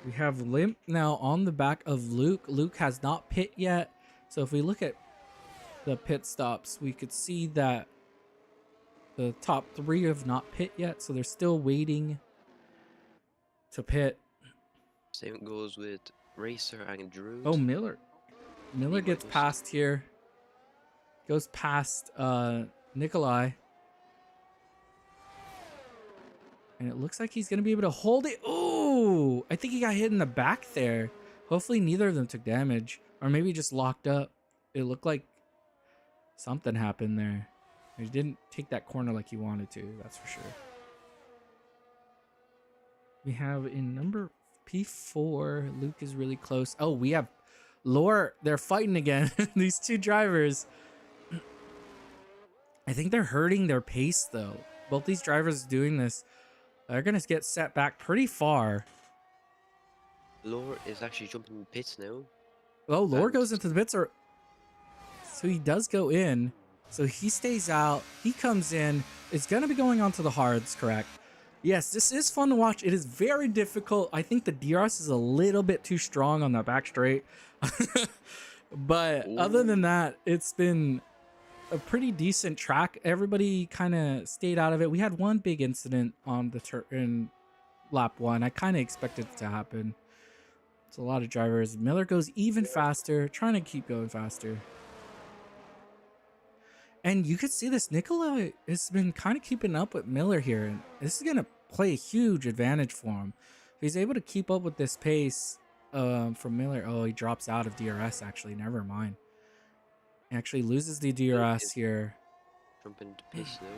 We have Limp now on the back of Luke. Luke has not pit yet. So if we look at the pit stops, we could see that the top 3 have not pit yet. So they're still waiting to pit. Same goes with Racer and Druid. Oh, Miller gets past here. Goes past Nikolai. And it looks like he's going to be able to hold it. Ooh, I think he got hit in the back there. Hopefully neither of them took damage. Or maybe just locked up. It looked like something happened there. He didn't take that corner like he wanted to, that's for sure. We have in number P4, Luke is really close. Oh, we have Lore. They're fighting again. These two drivers. I think they're hurting their pace, though. Both these drivers doing this. They're going to get set back pretty far. Lore is actually jumping in the pits now. Oh, Lore goes into the pits. So he does go in. So he stays out. He comes in. It's going to be going on to the hards, correct? Yes, this is fun to watch. It is very difficult. I think the DRS is a little bit too strong on that back straight. But other than that, it's been a pretty decent track. Everybody kind of stayed out of it. We had one big incident on the in lap 1. I kind of expected it to happen. It's a lot of drivers. Miller goes even faster, trying to keep going faster. And you could see this. Nikolai has been kind of keeping up with Miller here. And this is going to play a huge advantage for him. If he's able to keep up with this pace from Miller. Oh, he drops out of DRS, actually. Never mind. He actually loses the DRS here. Jumping into pits now.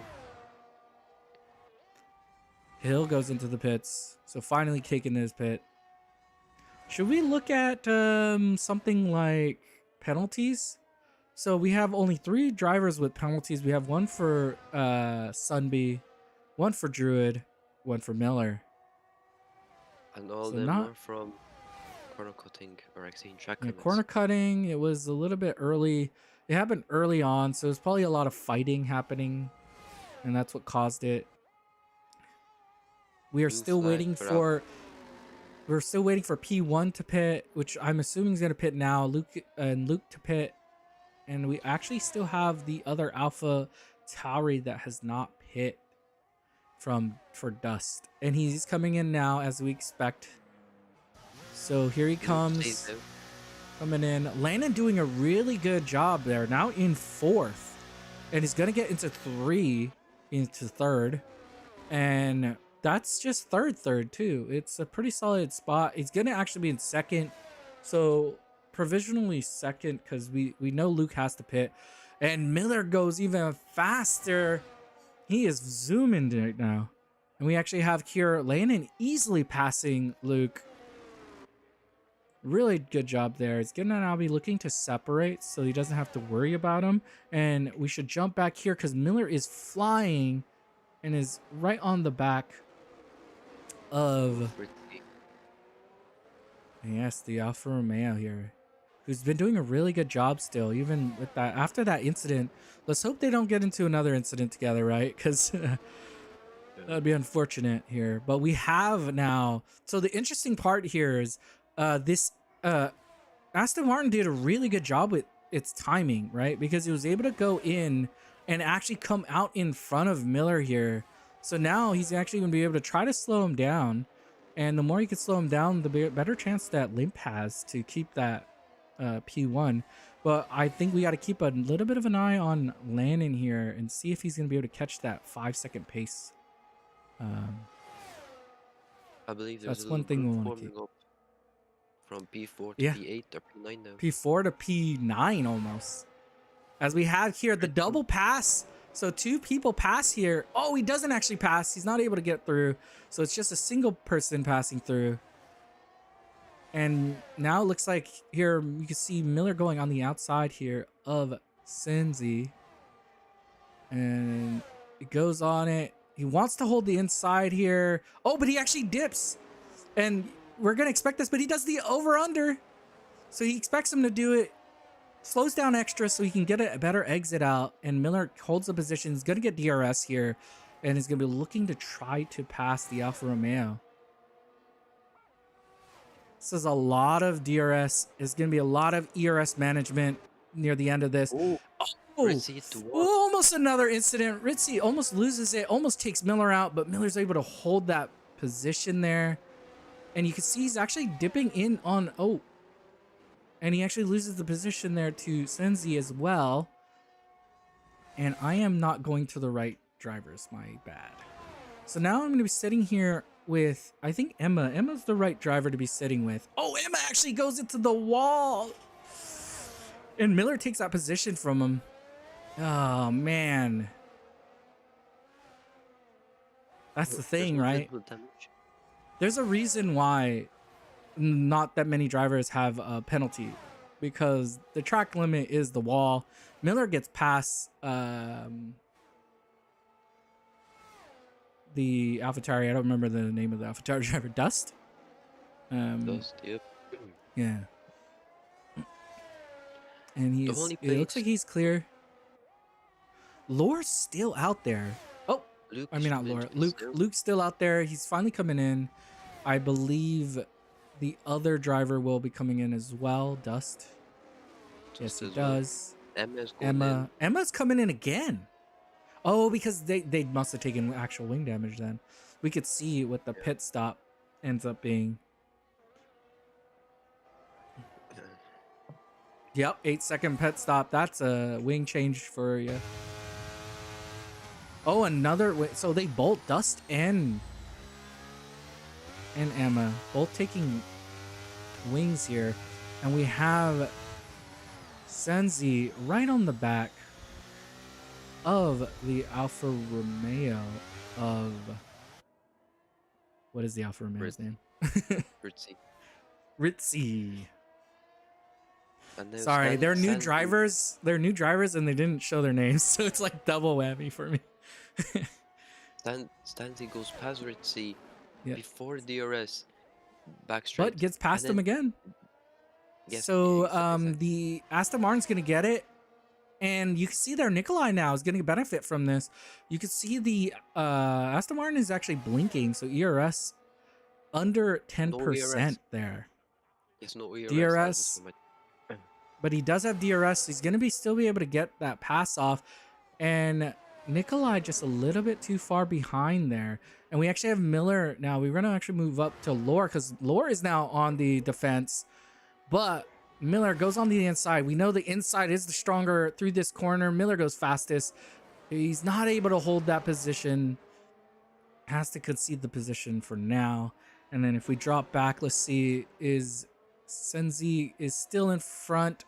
Hill goes into the pits. So finally kicking his pit. Should we look at something like penalties? So we have only 3 drivers with penalties. We have one for Sunby, one for Druid, one for Miller. And all them are from corner cutting or exceeding track limits. Corner cutting, it was a little bit early. It happened early on, so there's probably a lot of fighting happening, and that's what caused it. We are still waiting for... We're still waiting for P1 to pit, which I'm assuming is going to pit now. Luke to pit. And we actually still have the other Alpha Tauri that has not pit for Dust. And he's coming in now as we expect. So here he comes. Coming in. Landon doing a really good job there. Now in 4th. And he's going to get into 3rd. And that's just third too. It's a pretty solid spot. He's going to actually be in 2nd. So provisionally 2nd because we know Luke has to pit. And Miller goes even faster. He is zooming right now. And we actually have here Landon easily passing Luke. Really good job there. He's going to now be looking to separate so he doesn't have to worry about him. And we should jump back here because Miller is flying and is right on the back of... Yes, the Alfa Romeo here, who's been doing a really good job still, even with that. After that incident, let's hope they don't get into another incident together, right? Because that'd be unfortunate here. But we have now. So the interesting part here is this Aston Martin did a really good job with its timing, right? Because it was able to go in and actually come out in front of Miller here. So now he's actually going to be able to try to slow him down. And the more you can slow him down, the better chance that Limp has to keep that P1. But I think we got to keep a little bit of an eye on Landon here and see if he's going to be able to catch that 5-second pace. I believe that's one thing we want to keep. From P4 to P8 or P9 now. P4 to P9 almost. As we have here the double pass. So 2 people pass here. Oh, he doesn't actually pass. He's not able to get through. So it's just a single person passing through. And now it looks like here you can see Miller going on the outside here of Senzi. And it goes on it. He wants to hold the inside here. Oh, but he actually dips. And we're gonna expect this, but he does the over-under. So he expects him to do it, slows down extra so he can get a better exit out, and Miller holds the position. He's gonna get DRS here, and he's gonna be looking to try to pass the Alfa Romeo. This is a lot of DRS. There's gonna be a lot of ERS management near the end of this. Oh, Oh, Ritzy to one. almost another incident. Ritzy almost loses it, almost takes Miller out, but Miller's able to hold that position there. And you can see he's actually dipping in on and he actually loses the position there to Senzi as well. And I am not going to the right drivers, my bad. So now I'm going to be sitting here with, I think, Emma. Emma's the right driver to be sitting with. Oh, Emma actually goes into the wall. And Miller takes that position from him. Oh, man. That's the thing, right? There's a reason why not that many drivers have a penalty, because the track limit is the wall. Miller gets past the AlphaTauri. I don't remember the name of the AlphaTauri driver. Dust? Dust, yep. Yeah. And it looks like he's clear. Lore's still out there. Oh, Luke I mean, not Laura. still. Luke's still out there. He's finally coming in. I believe the other driver will be coming in as well. Dust. Yes, he does. Emma's coming in again. Oh, because they must have taken actual wing damage then. We could see what the pit stop ends up being. Yep, 8-second pit stop. That's a wing change for you. Oh, another. So they both, Dust and Emma, both taking wings here, and we have Senzi right on the back of the Alfa Romeo of, what is the Alfa Romeo's name? Ritzy. Sorry, they're new drivers. They're new drivers, and they didn't show their names, so it's like double whammy for me. Stanzi goes past Ritzy Yeah. before DRS, back straight. But gets past him again. Yes, So exactly. the Aston Martin's gonna get it, and you can see there Nikolai now is getting a benefit from this. You can see the Aston Martin is actually blinking, so ERS under 10% there. Yes, no ERS. DRS. But he does have DRS. He's gonna still be able to get that pass off, and Nikolai just a little bit too far behind there. And we actually have Miller now. We're gonna actually move up to Lore, because Lore is now on the defense, but Miller goes on the inside. We know the inside is the stronger through this corner. Miller goes fastest. He's not able to hold that position. Has to concede the position for now. And then if we drop back, let's see, is Senzi is still in front.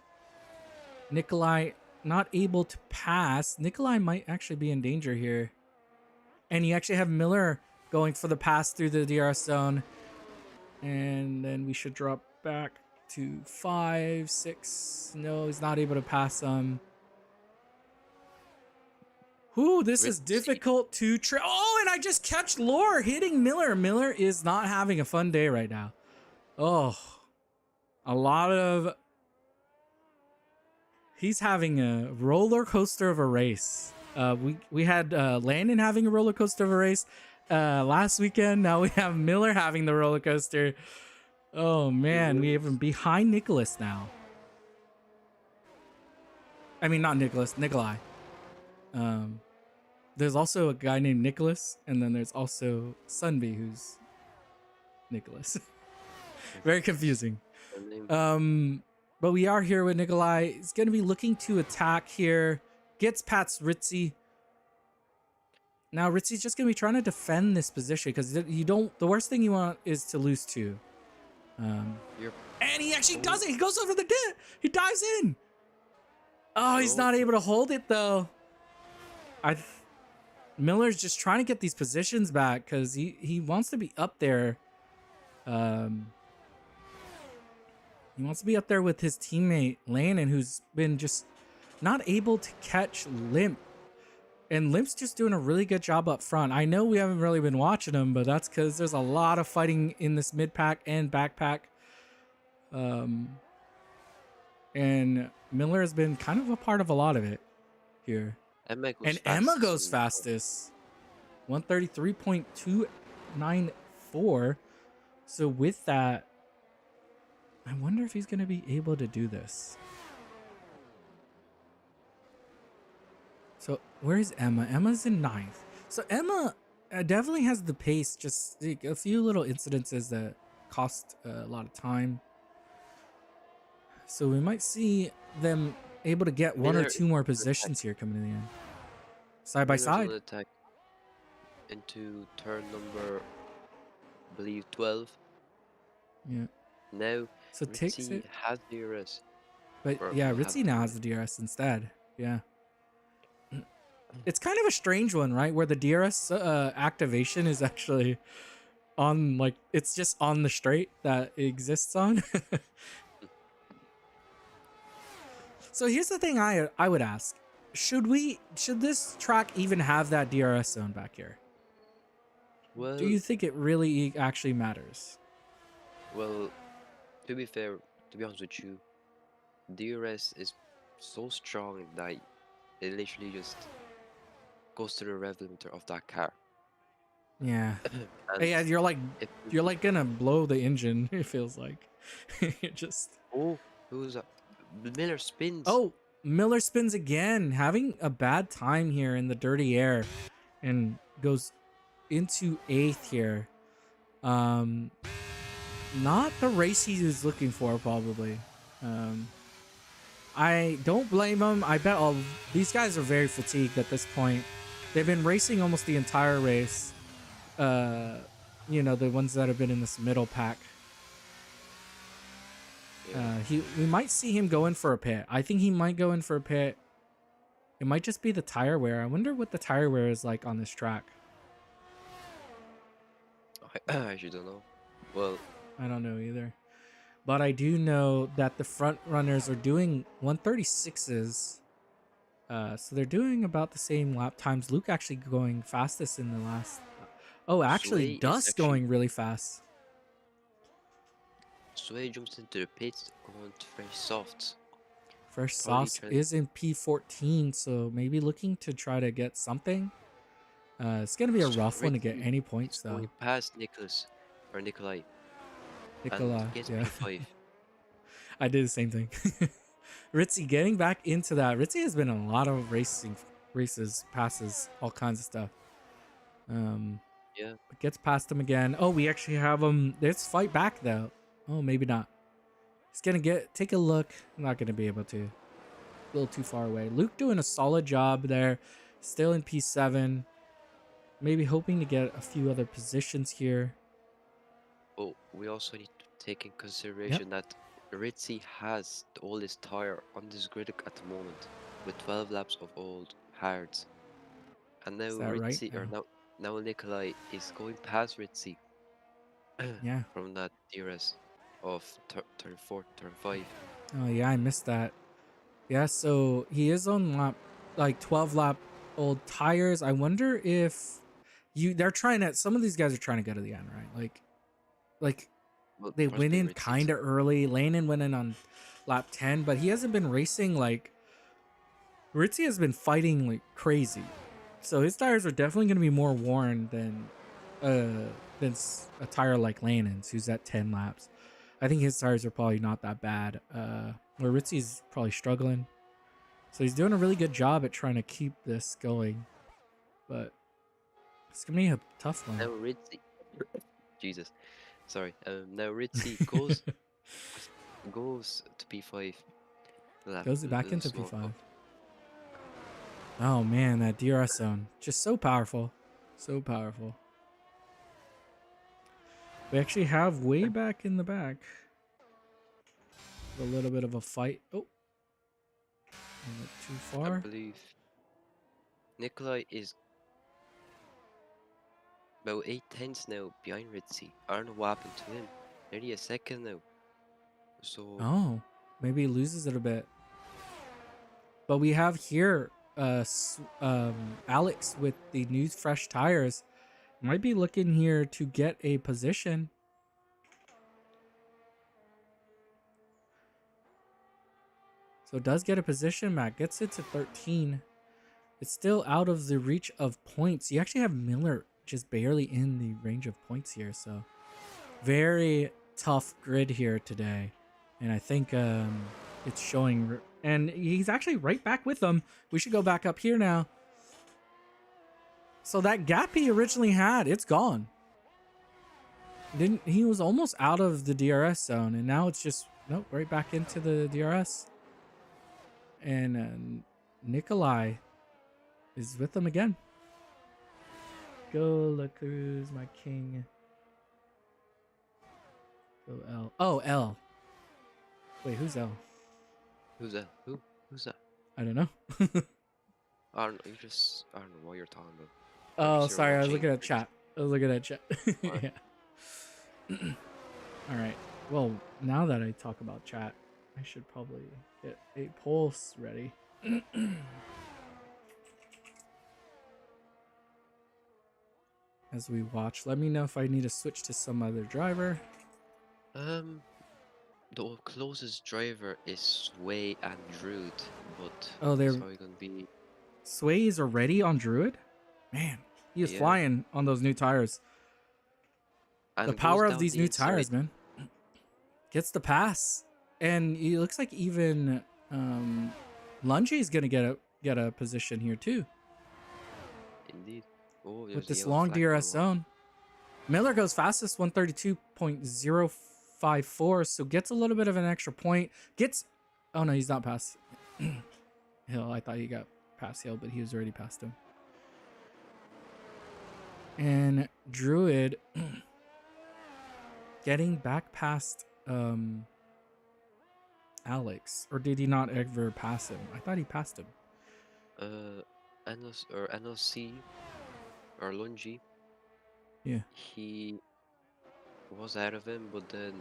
Nikolai not able to pass. Nikolai might actually be in danger here. And you actually have Miller going for the pass through the DRS zone. And then we should drop back to 5, 6. No, he's not able to pass them. Ooh, this is difficult to oh, and I just catch Lore hitting Miller. Miller is not having a fun day right now. Oh, a lot of... He's having a roller coaster of a race. We had Landon having a roller coaster of a race last weekend. Now we have Miller having the roller coaster. Oh man, we have him behind Nicholas now. I mean, not Nicholas, Nikolai. There's also a guy named Nicholas, and then there's also Sunby, who's Nicholas. Very confusing. But we are here with Nikolai. He's going to be looking to attack here. Gets past Ritzy. Now Ritzy's just going to be trying to defend this position, because you don't. The worst thing you want is to lose two. And he actually does it. He goes over the dip. He dives in. Oh, he's not able to hold it though. Miller's just trying to get these positions back, because he wants to be up there. He wants to be up there with his teammate Landon, who's been just not able to catch Limp. And Limp's just doing a really good job up front. I know we haven't really been watching him, but that's because there's a lot of fighting in this mid pack and backpack. And Miller has been kind of a part of a lot of it here. Emma goes And Emma fastest goes on- fastest. 133.294. So with that, I wonder if he's going to be able to do this. So where's Emma? Emma's in 9th. So Emma definitely has the pace. Just like, a few little incidences that cost a lot of time. So we might see them able to get one or Miller two more positions here coming in the end. Side by Miller's side. on attack into turn number, I believe, 12. Yeah. Now, So takes Ritzy it. has DRS. But or yeah, will have Ritzy now has the DRS instead. Yeah. It's kind of a strange one, right? Where the DRS activation is actually on, like, it's just on the straight that it exists on. So here's the thing I would ask. Should this track even have that DRS zone back here? Well, Do you think it really actually matters? well, to be fair, to be honest with you, DRS is so strong that it literally just goes to the rev limiter of that car. Yeah. And Yeah, you're like if gonna blow the engine, it feels like. It just oh, who's that? Miller spins. Oh, Miller spins again, having a bad time here in the dirty air, and goes into 8th here. Not the race he was looking for, probably. I don't blame him. I bet these guys are very fatigued at this point. They've been racing almost the entire race. You know, the ones that have been in this middle pack. Yeah. We might see him go in for a pit. I think he might go in for a pit. It might just be the tire wear. I wonder what the tire wear is like on this track. I actually don't know. Well, I don't know either. But I do know that the front runners are doing 136s. So they're doing about the same lap times. Luke actually going fastest in the last. Oh, actually, Sway is Dust actually- going really fast. Sway jumps into the pits, going to very soft. First Probably sauce trying- is in P14, so maybe looking to try to get something. It's gonna be a rough one to get Ritzy any points though. Going past Nicholas or Nikolai. Nicola, And gets yeah. P5. I did the same thing. Ritzy getting back into that. Ritzy has been in a lot of races, passes, all kinds of stuff. Yeah. But gets past him again. Oh, we actually have him. Let's fight back though. Oh, maybe not. He's gonna take a look. I'm not gonna be able to. A little too far away. Luke doing a solid job there. Still in P7. Maybe hoping to get a few other positions here. Oh, we also need to take in consideration that Ritzy has the oldest tire on this grid at the moment, with 12 laps of old hards. And now Is that right? Ritzy, or now Nikolai is going past Ritzy Yeah. from that DRS of turn 4, turn 5. Oh yeah, I missed that. Yeah, so he is on lap, like 12 lap old tires. I wonder if they're trying to. Some of these guys are trying to go to the end, right? Like Well, they Crossplay went in Ritzy kind of early. Landon went in on lap 10, but he hasn't been racing like. Ritzy has been fighting like crazy, so his tires are definitely going to be more worn than a tire like Landon's, who's at 10 laps. I think his tires are probably not that bad. Where Ritzy's probably struggling. So he's doing a really good job at trying to keep this going. But it's going to be a tough one. Now Ritzy, Jesus, sorry. Now Ritzy goes to P5. Goes back Little into small P5. bump. Oh man, that DRS zone. Just so powerful. So powerful. We actually have way back in the back. A little bit of a fight. Oh. Not too I far. believe Nikolai is about 8 tenths now behind Ritzy. I don't know what happened to him. Nearly a second now. So Oh. Maybe he loses it a bit. But we have here Alex with the new fresh tires might be looking here to get a position. So it does get a position. Matt gets it to 13. It's still out of the reach of points. You actually have Miller just barely in the range of points here. So very tough grid here today. And I think it's showing. And he's actually right back with them. We should go back up here now. So that gap he originally had, it's gone. He was almost out of the DRS zone. And now it's just, nope, right back into the DRS. And Nikolai is with them again. Go La Cruz, my king. Go L. Oh, L. Wait, who's L? Who's that? Who's that? I don't know. I don't know. I don't know what you're talking about. Oh, Obviously, sorry. you're I was watching looking at videos. chat. Alright. Yeah. All right. Well, now that I talk about chat, I should probably get a pulse ready. As we watch, let me know if I need to switch to some other driver. The closest driver is Sway and Druid, but Oh, they're it's probably gonna be Sway is already on Druid. Man, he is yeah. flying on those new tires. And The it goes power of down these the new inside. tires, man. Gets the pass, and it looks like even Lungy is gonna get a position here too. Indeed. Oh, With there's this yellow long flag going DRS on. zone. Miller goes fastest, 132.054, so gets a little bit of an extra point. Oh no, he's not past Hill. I thought he got past Hill, but he was already past him. And Druid getting back past Alex, or did he not ever pass him? I thought he passed him. NLC or Lungy. Yeah. He was out of him, but then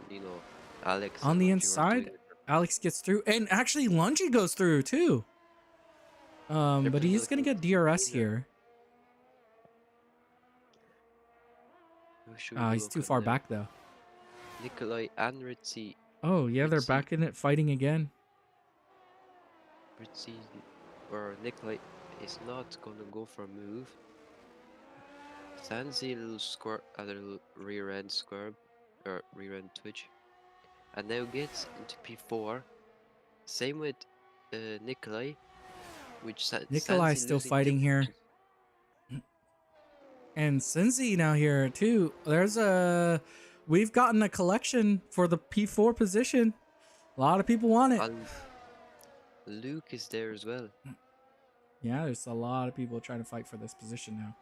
Alex On and the Lungy were inside, doing it. Alex gets through, and actually Lungy goes through too. But he's gonna get DRS here. He's too far back though. Nikolai and Ritzy. Oh yeah, they're Ritzy- back in it, fighting again. Ritzy or Nikolai is not gonna go for a move. Sansi a little rear end squirm or rear end twitch, and now gets into P4. Same with Nikolai, which Nikolai Sansi still losing fighting two here. positions. And Senzi now here too. We've gotten a collection for the P4 position. A lot of people want it. And Luke is there as well. Yeah, there's a lot of people trying to fight for this position now.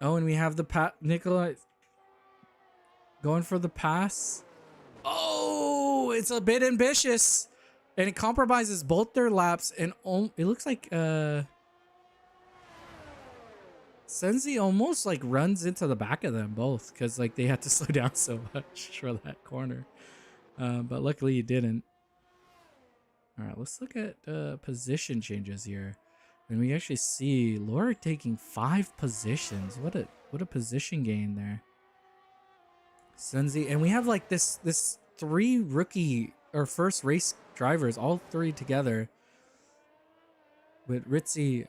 Oh, and we have the Nikolai going for the pass. Oh, it's a bit ambitious. And it compromises both their laps, and it looks like Senzi almost like runs into the back of them both, because like they had to slow down so much for that corner. But luckily he didn't. All right, let's look at position changes here. And we actually see Laura taking 5 positions. What a position gain there. Senzi, and we have like this 3 rookie or first race drivers, all 3 together, with Ritzy,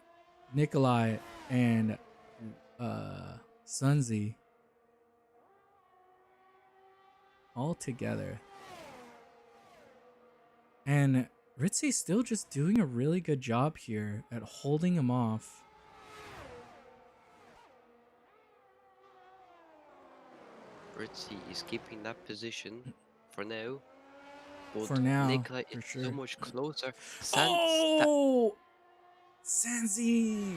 Nikolai, and Sunzi all together. And Ritzy's still just doing a really good job here at holding him off. Ritzy is keeping that position for now. But For now, Nikolai for is sure. so much closer. Oh! Sanzi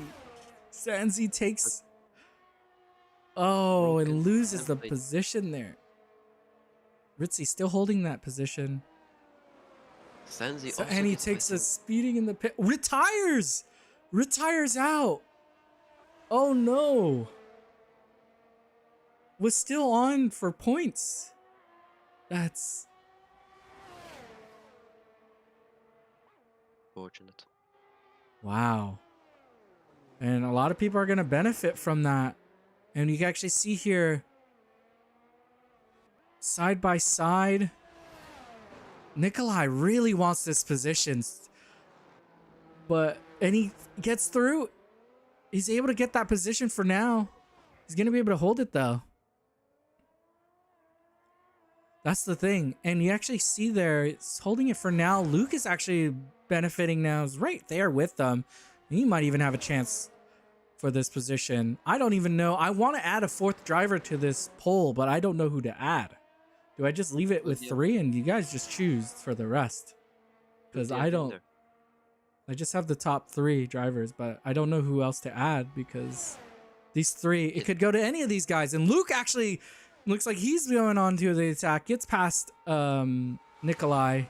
takes... Oh, and Broken loses the template. position there. Ritzy still holding that position. Sansi So, also and he gets takes a placed speeding in the pit. Retires! Retires out! Oh no! Was still on for points. That's... Fortunate. Wow. And a lot of people are going to benefit from that. And you can actually see here, side by side, Nikolai really wants this position. And he gets through. He's able to get that position for now. He's going to be able to hold it though. That's the thing. And you actually see there, it's holding it for now. Luke is actually benefiting now. He's right there with them. He might even have a chance for this position. I don't even know. I want to add a fourth driver to this poll, but I don't know who to add. Do I just leave it with 3 and you guys just choose for the rest? Because I don't. I just have the top 3 drivers, but I don't know who else to add because these 3, it could go to any of these guys. And Luke actually looks like he's going on to the attack. Gets past Nikolai.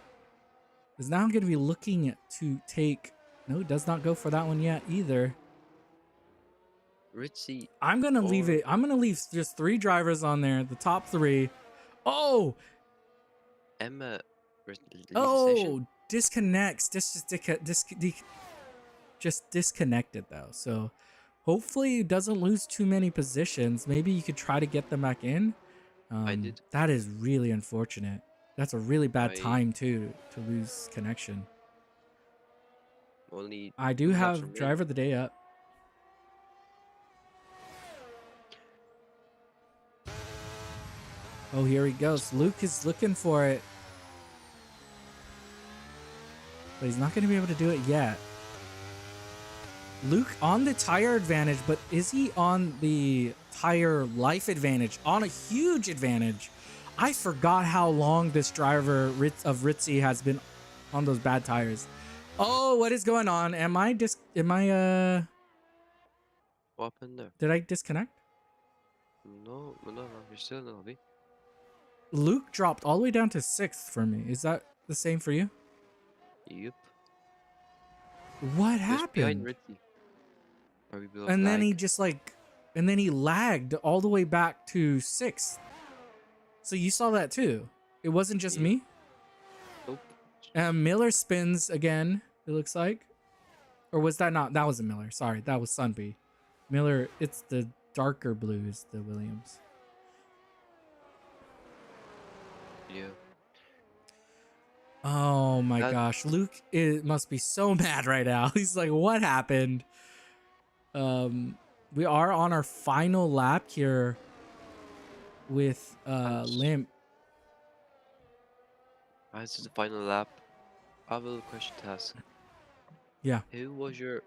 Is now going to be looking to take. No, he does not go for that one yet either. Ritzy. I'm going to leave it. I'm going to leave just 3 drivers on there. The top 3. Oh! Emma. Oh! Disconnects. Just disconnected though. So hopefully it doesn't lose too many positions. Maybe you could try to get them back in. I did. That is really unfortunate. That's a really bad time too to lose connection. I do have driver of the day up. Oh, here he goes. Luke is looking for it. But he's not going to be able to do it yet. Luke on the tire advantage, but is he on the tire life advantage? On a huge advantage. I forgot how long this driver of Ritzy has been on those bad tires. Oh, what is going on? What happened there? Did I disconnect? No, you're still in the lobby. Luke dropped all the way down to 6th for me. Is that the same for you? Yep. What happened? And then he just and then he lagged all the way back to 6th. So you saw that too. It wasn't just me. Nope. Miller spins again. It looks like, or was that not? That wasn't Miller. Sorry, that was Sunby. Miller. It's the darker blues. The Williams. Yeah. Oh my gosh, Luke must be so mad right now. He's like, what happened? We are on our final lap here with Limp. This is the final lap. I have a little question to ask. Yeah. Who was your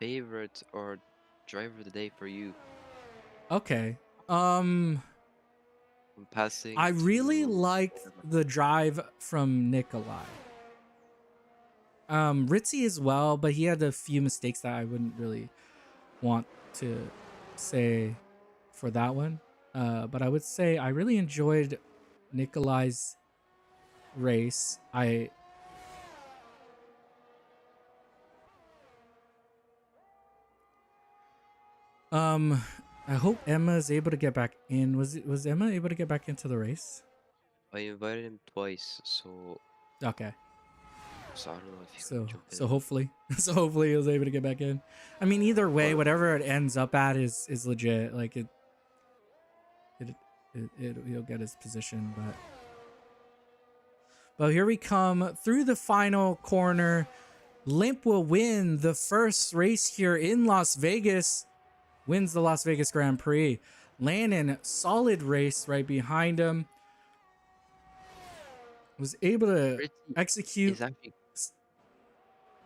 favorite or driver of the day for you? Okay. Passing. I really liked the drive from Nikolai. Ritzy as well, but he had a few mistakes that I wouldn't really want to say for that one. But I would say I really enjoyed Nikolai's race. I hope Emma is able to get back in. Was Emma able to get back into the race? I invited him twice, so okay. So I don't know if so hopefully he was able to get back in. I mean, either way, whatever it ends up at is legit. Like he'll get his position, but here we come through the final corner. Limp will win the first race here in Las Vegas. Wins the Las Vegas Grand Prix. Landon, solid race right behind him. Was able to execute.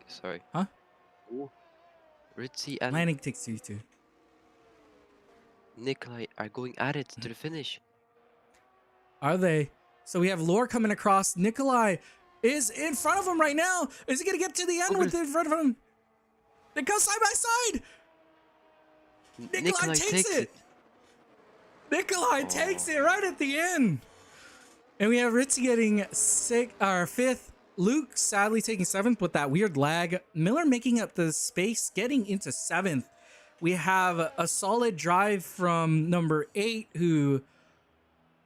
Sorry. Huh? Ooh. Ritzy and Landon takes you too. Nikolai are going at it to the finish. Are they? So we have Lore coming across. Nikolai is in front of him right now. Is he going to get to the end with it in front of him? They go side by side. Nikolai takes it. Nikolai takes it right at the end. And we have Ritzy getting 5th. Luke sadly taking 7th with that weird lag. Miller making up the space, getting into 7th. We have a solid drive from number 8, who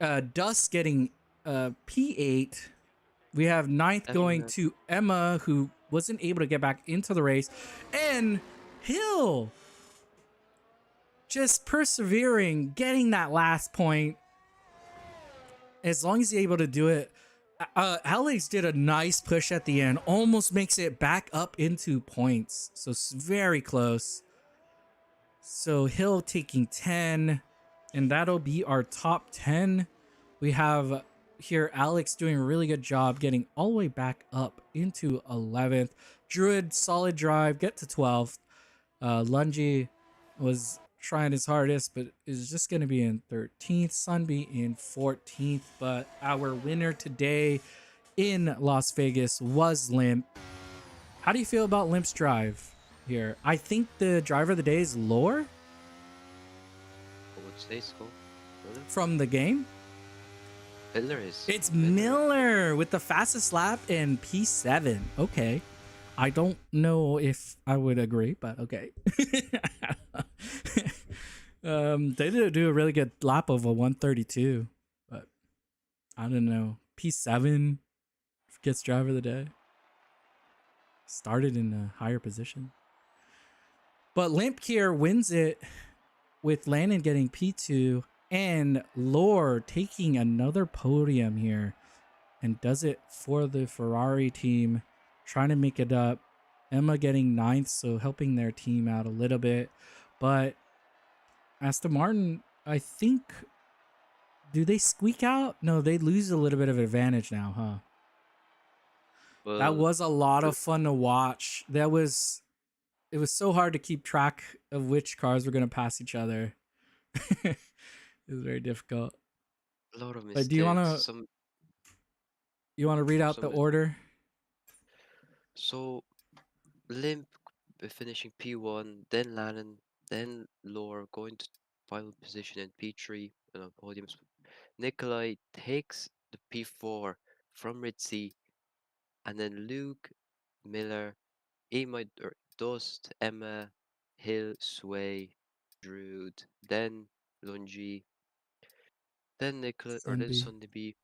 Dust getting P8. We have 9th going to Emma, who wasn't able to get back into the race. And Hill just persevering, getting that last point. As long as he's able to do it, Alex did a nice push at the end, almost makes it back up into points. So it's very close. So Hill taking 10, and that'll be our top 10. We have here Alex doing a really good job getting all the way back up into 11th. Druid, solid drive, get to 12th. Lungy was trying his hardest, but is just going to be in 13th. Sunby in 14th. But our winner today in Las Vegas was Limp. How do you feel about Limp's drive here? I think the driver of the day is Lore I would say so. Really? from the game. Miller is. It's Miller with the fastest lap and P7. Okay. I don't know if I would agree, but okay. They did do a really good lap of a 132, but I don't know. P7 gets driver of the day. Started in a higher position. But Limp here wins it with Landon getting P2 and Lore taking another podium here and does it for the Ferrari team, trying to make it up. Emma getting 9th, so helping their team out a little bit. But Aston Martin, I think, do they squeak out? No, they lose a little bit of advantage now, huh? Well, That was a lot of fun to watch. It was so hard to keep track of which cars were going to pass each other. It was very difficult. a lot of mistakes. Do you want to Some read out the some order? so Limp finishing P1, then Lannon, then Lore going to final position in P3 and on podiums. Nikolai takes the P4 from Ritzy, and then Luke, Miller, Dust, Emma, Hill, Sway, Druid, then Lungi, then Nikolai, or then Sunby. Sundaby,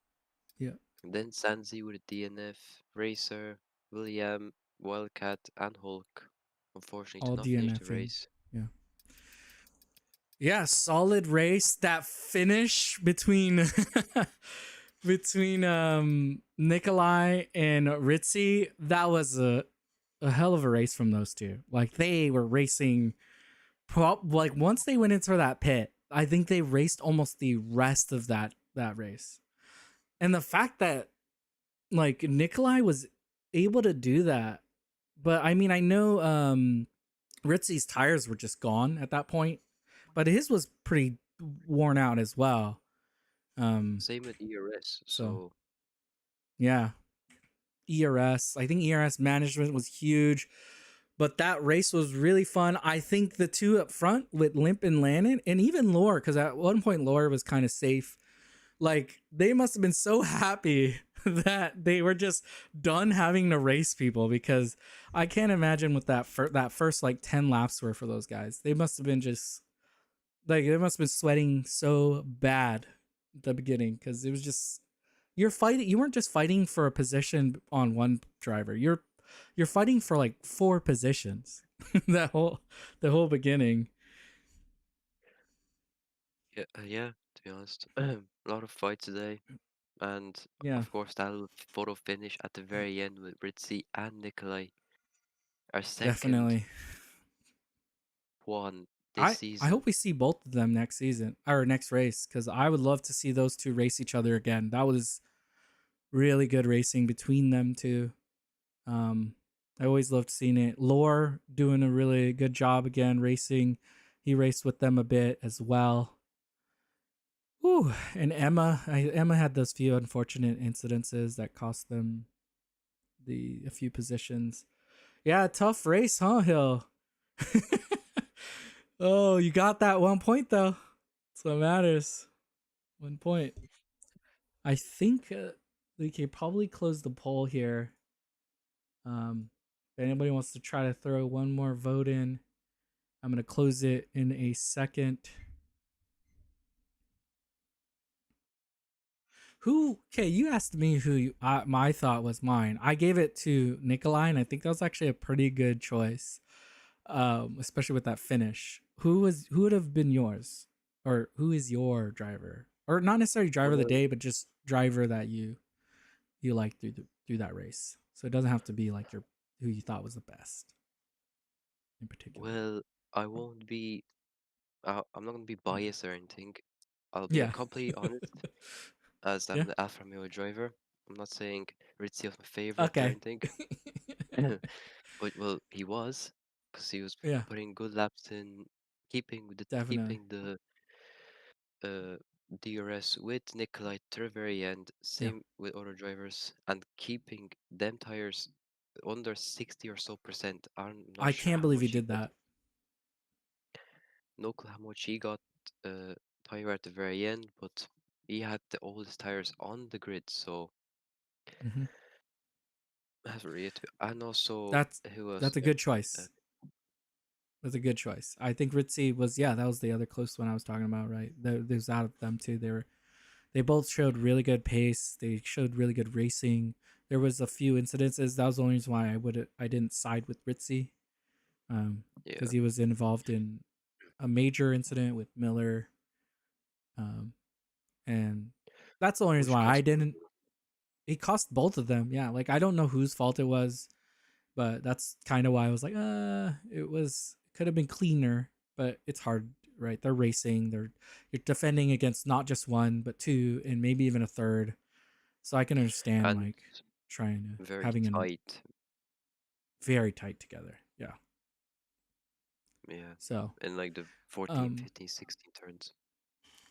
Yeah. then Sanzi with a DNF, Racer, William, Wildcat, and Hulk. Unfortunately, All did not finish the DNFing. race. Yeah. Yeah, solid race. That finish between Nikolai and Ritzy, that was a hell of a race from those two. Like they were racing like once they went into that pit, I think they raced almost the rest of that race. And the fact that like Nikolai was able to do that, but I mean I know Ritzy's tires were just gone at that point, but his was pretty worn out as well. Same with ERS. So yeah, ERS. I think ERS management was huge, but that race was really fun. I think the two up front with Limp and Lannon, and even Lore, because at one point Lore was kind of safe. Like they must have been so happy that they were just done having to race people, because I can't imagine what that first like 10 laps were for those guys. They must have been just like, they must have been sweating so bad at the beginning, because it was just, you weren't just fighting for a position on one driver. You're fighting for like 4 positions. The whole beginning. Yeah, to be honest, a lot of fights today, and Yeah, of course that photo finish at the very end with Ritzy and Nikolai, our second definitely. one this I season. hope we see both of them next season or next race, because I would love to see those two race each other again. That was really good racing between them two. I always loved seeing it. Lore doing a really good job again racing. He raced with them a bit as well. Whew. And Emma had those few unfortunate incidences that cost them a few positions. Yeah, tough race, huh, Hill? Oh, you got that 1 point though. That's what matters. 1 point. I think we could probably close the poll here. If anybody wants to try to throw one more vote in, I'm going to close it in a second. Who? Okay, you asked me who my thought was mine. I gave it to Nikolai, and I think that was actually a pretty good choice, especially with that finish. Who would have been yours, or who is your driver, or not necessarily driver of the Well, day, but just driver that you like through that race. So it doesn't have to be like your who you thought was the best in particular. well, I won't be. I'm not gonna be biased or anything. I'll be Yeah. completely honest, as I'm Yeah. the Alfa Romeo driver. I'm not saying Rizzi was my favorite or Okay. anything, but well, he was, because he was Yeah. putting good laps in, Definitely. keeping the uh, DRS with Nikolai to the very end. Yeah. Same with other drivers, and keeping them tires under 60 or so percent. I'm not I sure can't how believe he much he did got. that. No clue how much he got uh, tire at the very end, but he had the oldest tires on the grid, so Hmm. that's really it. And also, That's who was that's a there? good choice. That's a good choice. I think Ritzy was, yeah, that was the other close one I was talking about, right? There's out of them too. They both showed really good pace. They showed really good racing. There was a few incidences. That was the only reason why I didn't side with Ritzy, Yeah, because he was involved in a major incident with Miller, um, and that's the only reason which why I cost him. didn't. He cost both of them. Yeah, like I don't know whose fault it was, but that's kind of why I was like, it could have been cleaner, but it's hard, right? They're racing, you're defending against not just one, but two, and maybe even a third. So I can understand And like trying to very having a tight. very tight together. Yeah. Yeah, So, in like the 14, um, 15, 16 turns.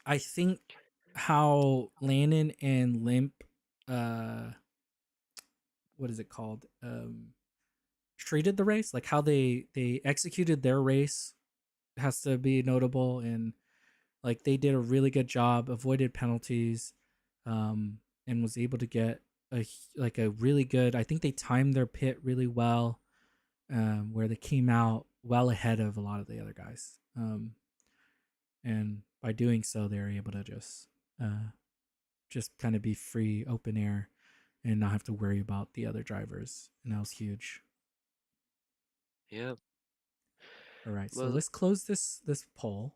I think how Landon and Limp, uh, what is it called? Treated the race, like how they executed their race has to be notable, and like they did a really good job, avoided penalties, and was able to get like a really good. I think they timed their pit really well, where they came out well ahead of a lot of the other guys, and by doing so, they're able to just kind of be free, open air, and not have to worry about the other drivers, and that was huge. Yeah, All right, so well, let's close this poll.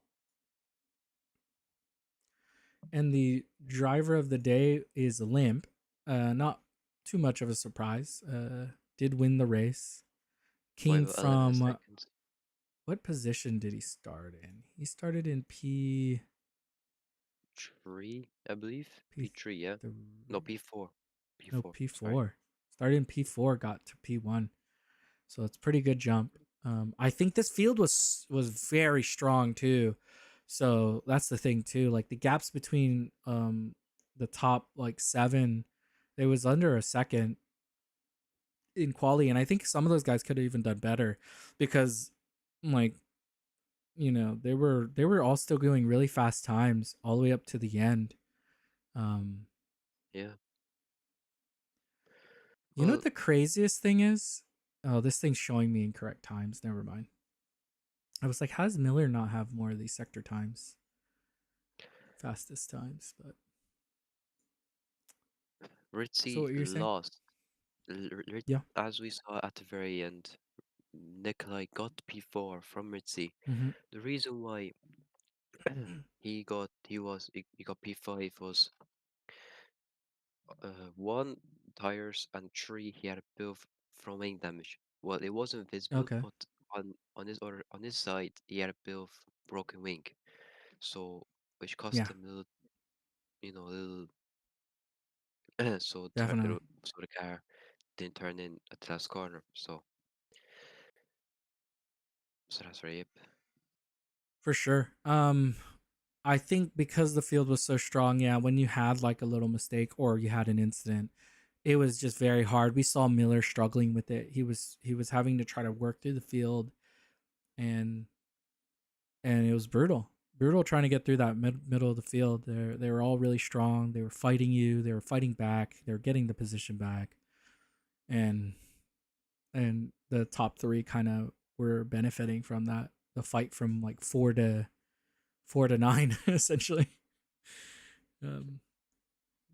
And the driver of the day is Limp. Not too much of a surprise. Did win the race. Came 5:11 from seconds. what position did he start in? He started in P 3, I believe. P P3, yeah. three, No, P4. no P4, sorry. P4. Started in P4, got to P1. So it's pretty good jump. I think this field was very strong too. So that's the thing too. Like the gaps between the top like seven, it was under a second in quality, and I think some of those guys could have even done better because like they were all still going really fast times all the way up to the end. Um, Yeah. you know Well, what the craziest thing is? Oh, this thing's showing me incorrect times. Never mind. I was like, how does Miller not have more of these sector times, fastest times? But so Ritzy what you're saying? lost. Yeah. As we saw at the very end, Nikolai got P4 from Ritzy. Mm-hmm. The reason why he got P5 was one tires and three he had a bit of from damage. Well, it wasn't visible, Okay. but on his side he had a bit of broken wing, so which cost Yeah. him a little, a little. Definitely. So the car didn't turn in at the last corner. So that's very yep. For sure. I think because the field was so strong, yeah, when you had like a little mistake or you had an incident, it was just very hard. We saw Miller struggling with it. He was having to try to work through the field, and it was brutal. Brutal trying to get through that middle of the field. They were all really strong. They were fighting you. They were fighting back. They were getting the position back, and the top three kind of were benefiting from that. The fight from like four to nine, essentially. Um,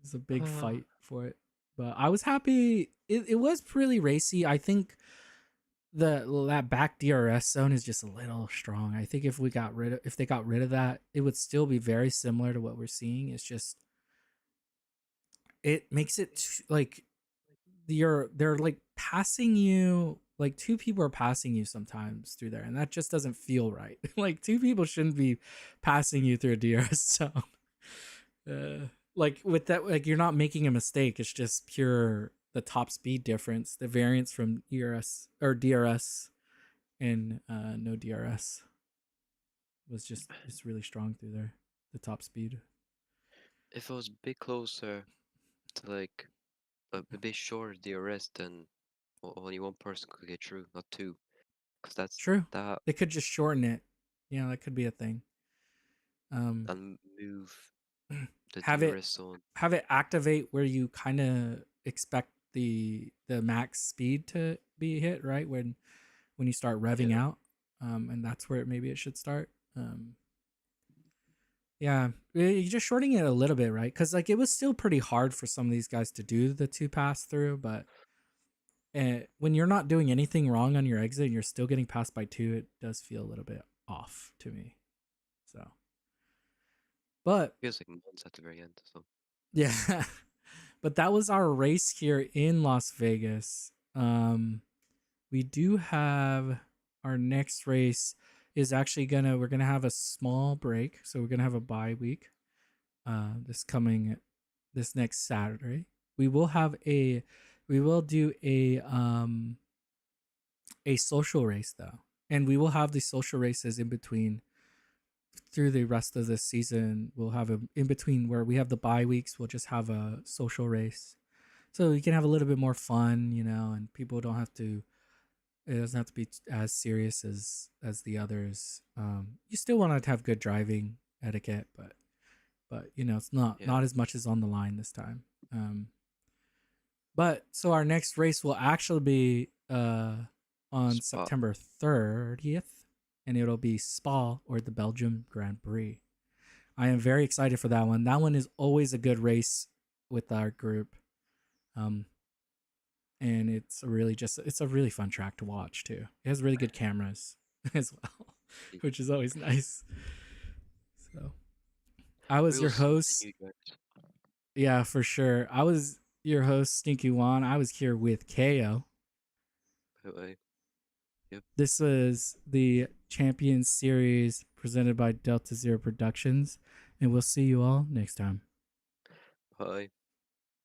was a big fight for it. But I was happy. It was really racy. I think that back DRS zone is just a little strong. I think if they got rid of that, it would still be very similar to what we're seeing. It's just it makes it like they're like passing you, like two people are passing you sometimes through there, and that just doesn't feel right. Like two people shouldn't be passing you through a DRS zone. Like with that, like you're not making a mistake. It's just pure the top speed difference, the variance from ERS or DRS and no DRS was just it's really strong through there. The top speed. If it was a bit closer to like a bit shorter DRS, then only one person could get through, not two. Because that's True. that They could just shorten it. Yeah, that could be a thing. and move the Have it DRS zone. have it activate where you kind of expect the max speed to be hit, right? When you start revving Yeah. out. And that's where maybe it should start. Yeah, you're just shorting it a little bit, right? Because like it was still pretty hard for some of these guys to do the two pass through, but when you're not doing anything wrong on your exit and you're still getting passed by two, it does feel a little bit off to me. So, but Feels like months at the very end. So yeah, but that was our race here in Las Vegas. We do have our next race is actually we're gonna have a small break, so we're gonna have a bye week. This next Saturday, we will do a social race though, and we will have the social races in between through the rest of this season. We'll have a in between where we have the bye weeks. We'll just have a social race, so you can have a little bit more fun, and people don't have to. It doesn't have to be as serious as the others. You still want to have good driving etiquette, but it's not as much as on the line this time. But so our next race will actually be on Spa. September 30th, and it'll be Spa, or the Belgium Grand Prix. I am very excited for that one. That one is always a good race with our group. And it's a really fun track to watch too. It has really good cameras as well, which is always nice. So I was We your will see the host. new drivers. Yeah, for sure. I was your host, Stinky Juan. I was here with KO. By the way. Yep. This is the Champions Series presented by Delta Zero Productions, and we'll see you all next time. Bye.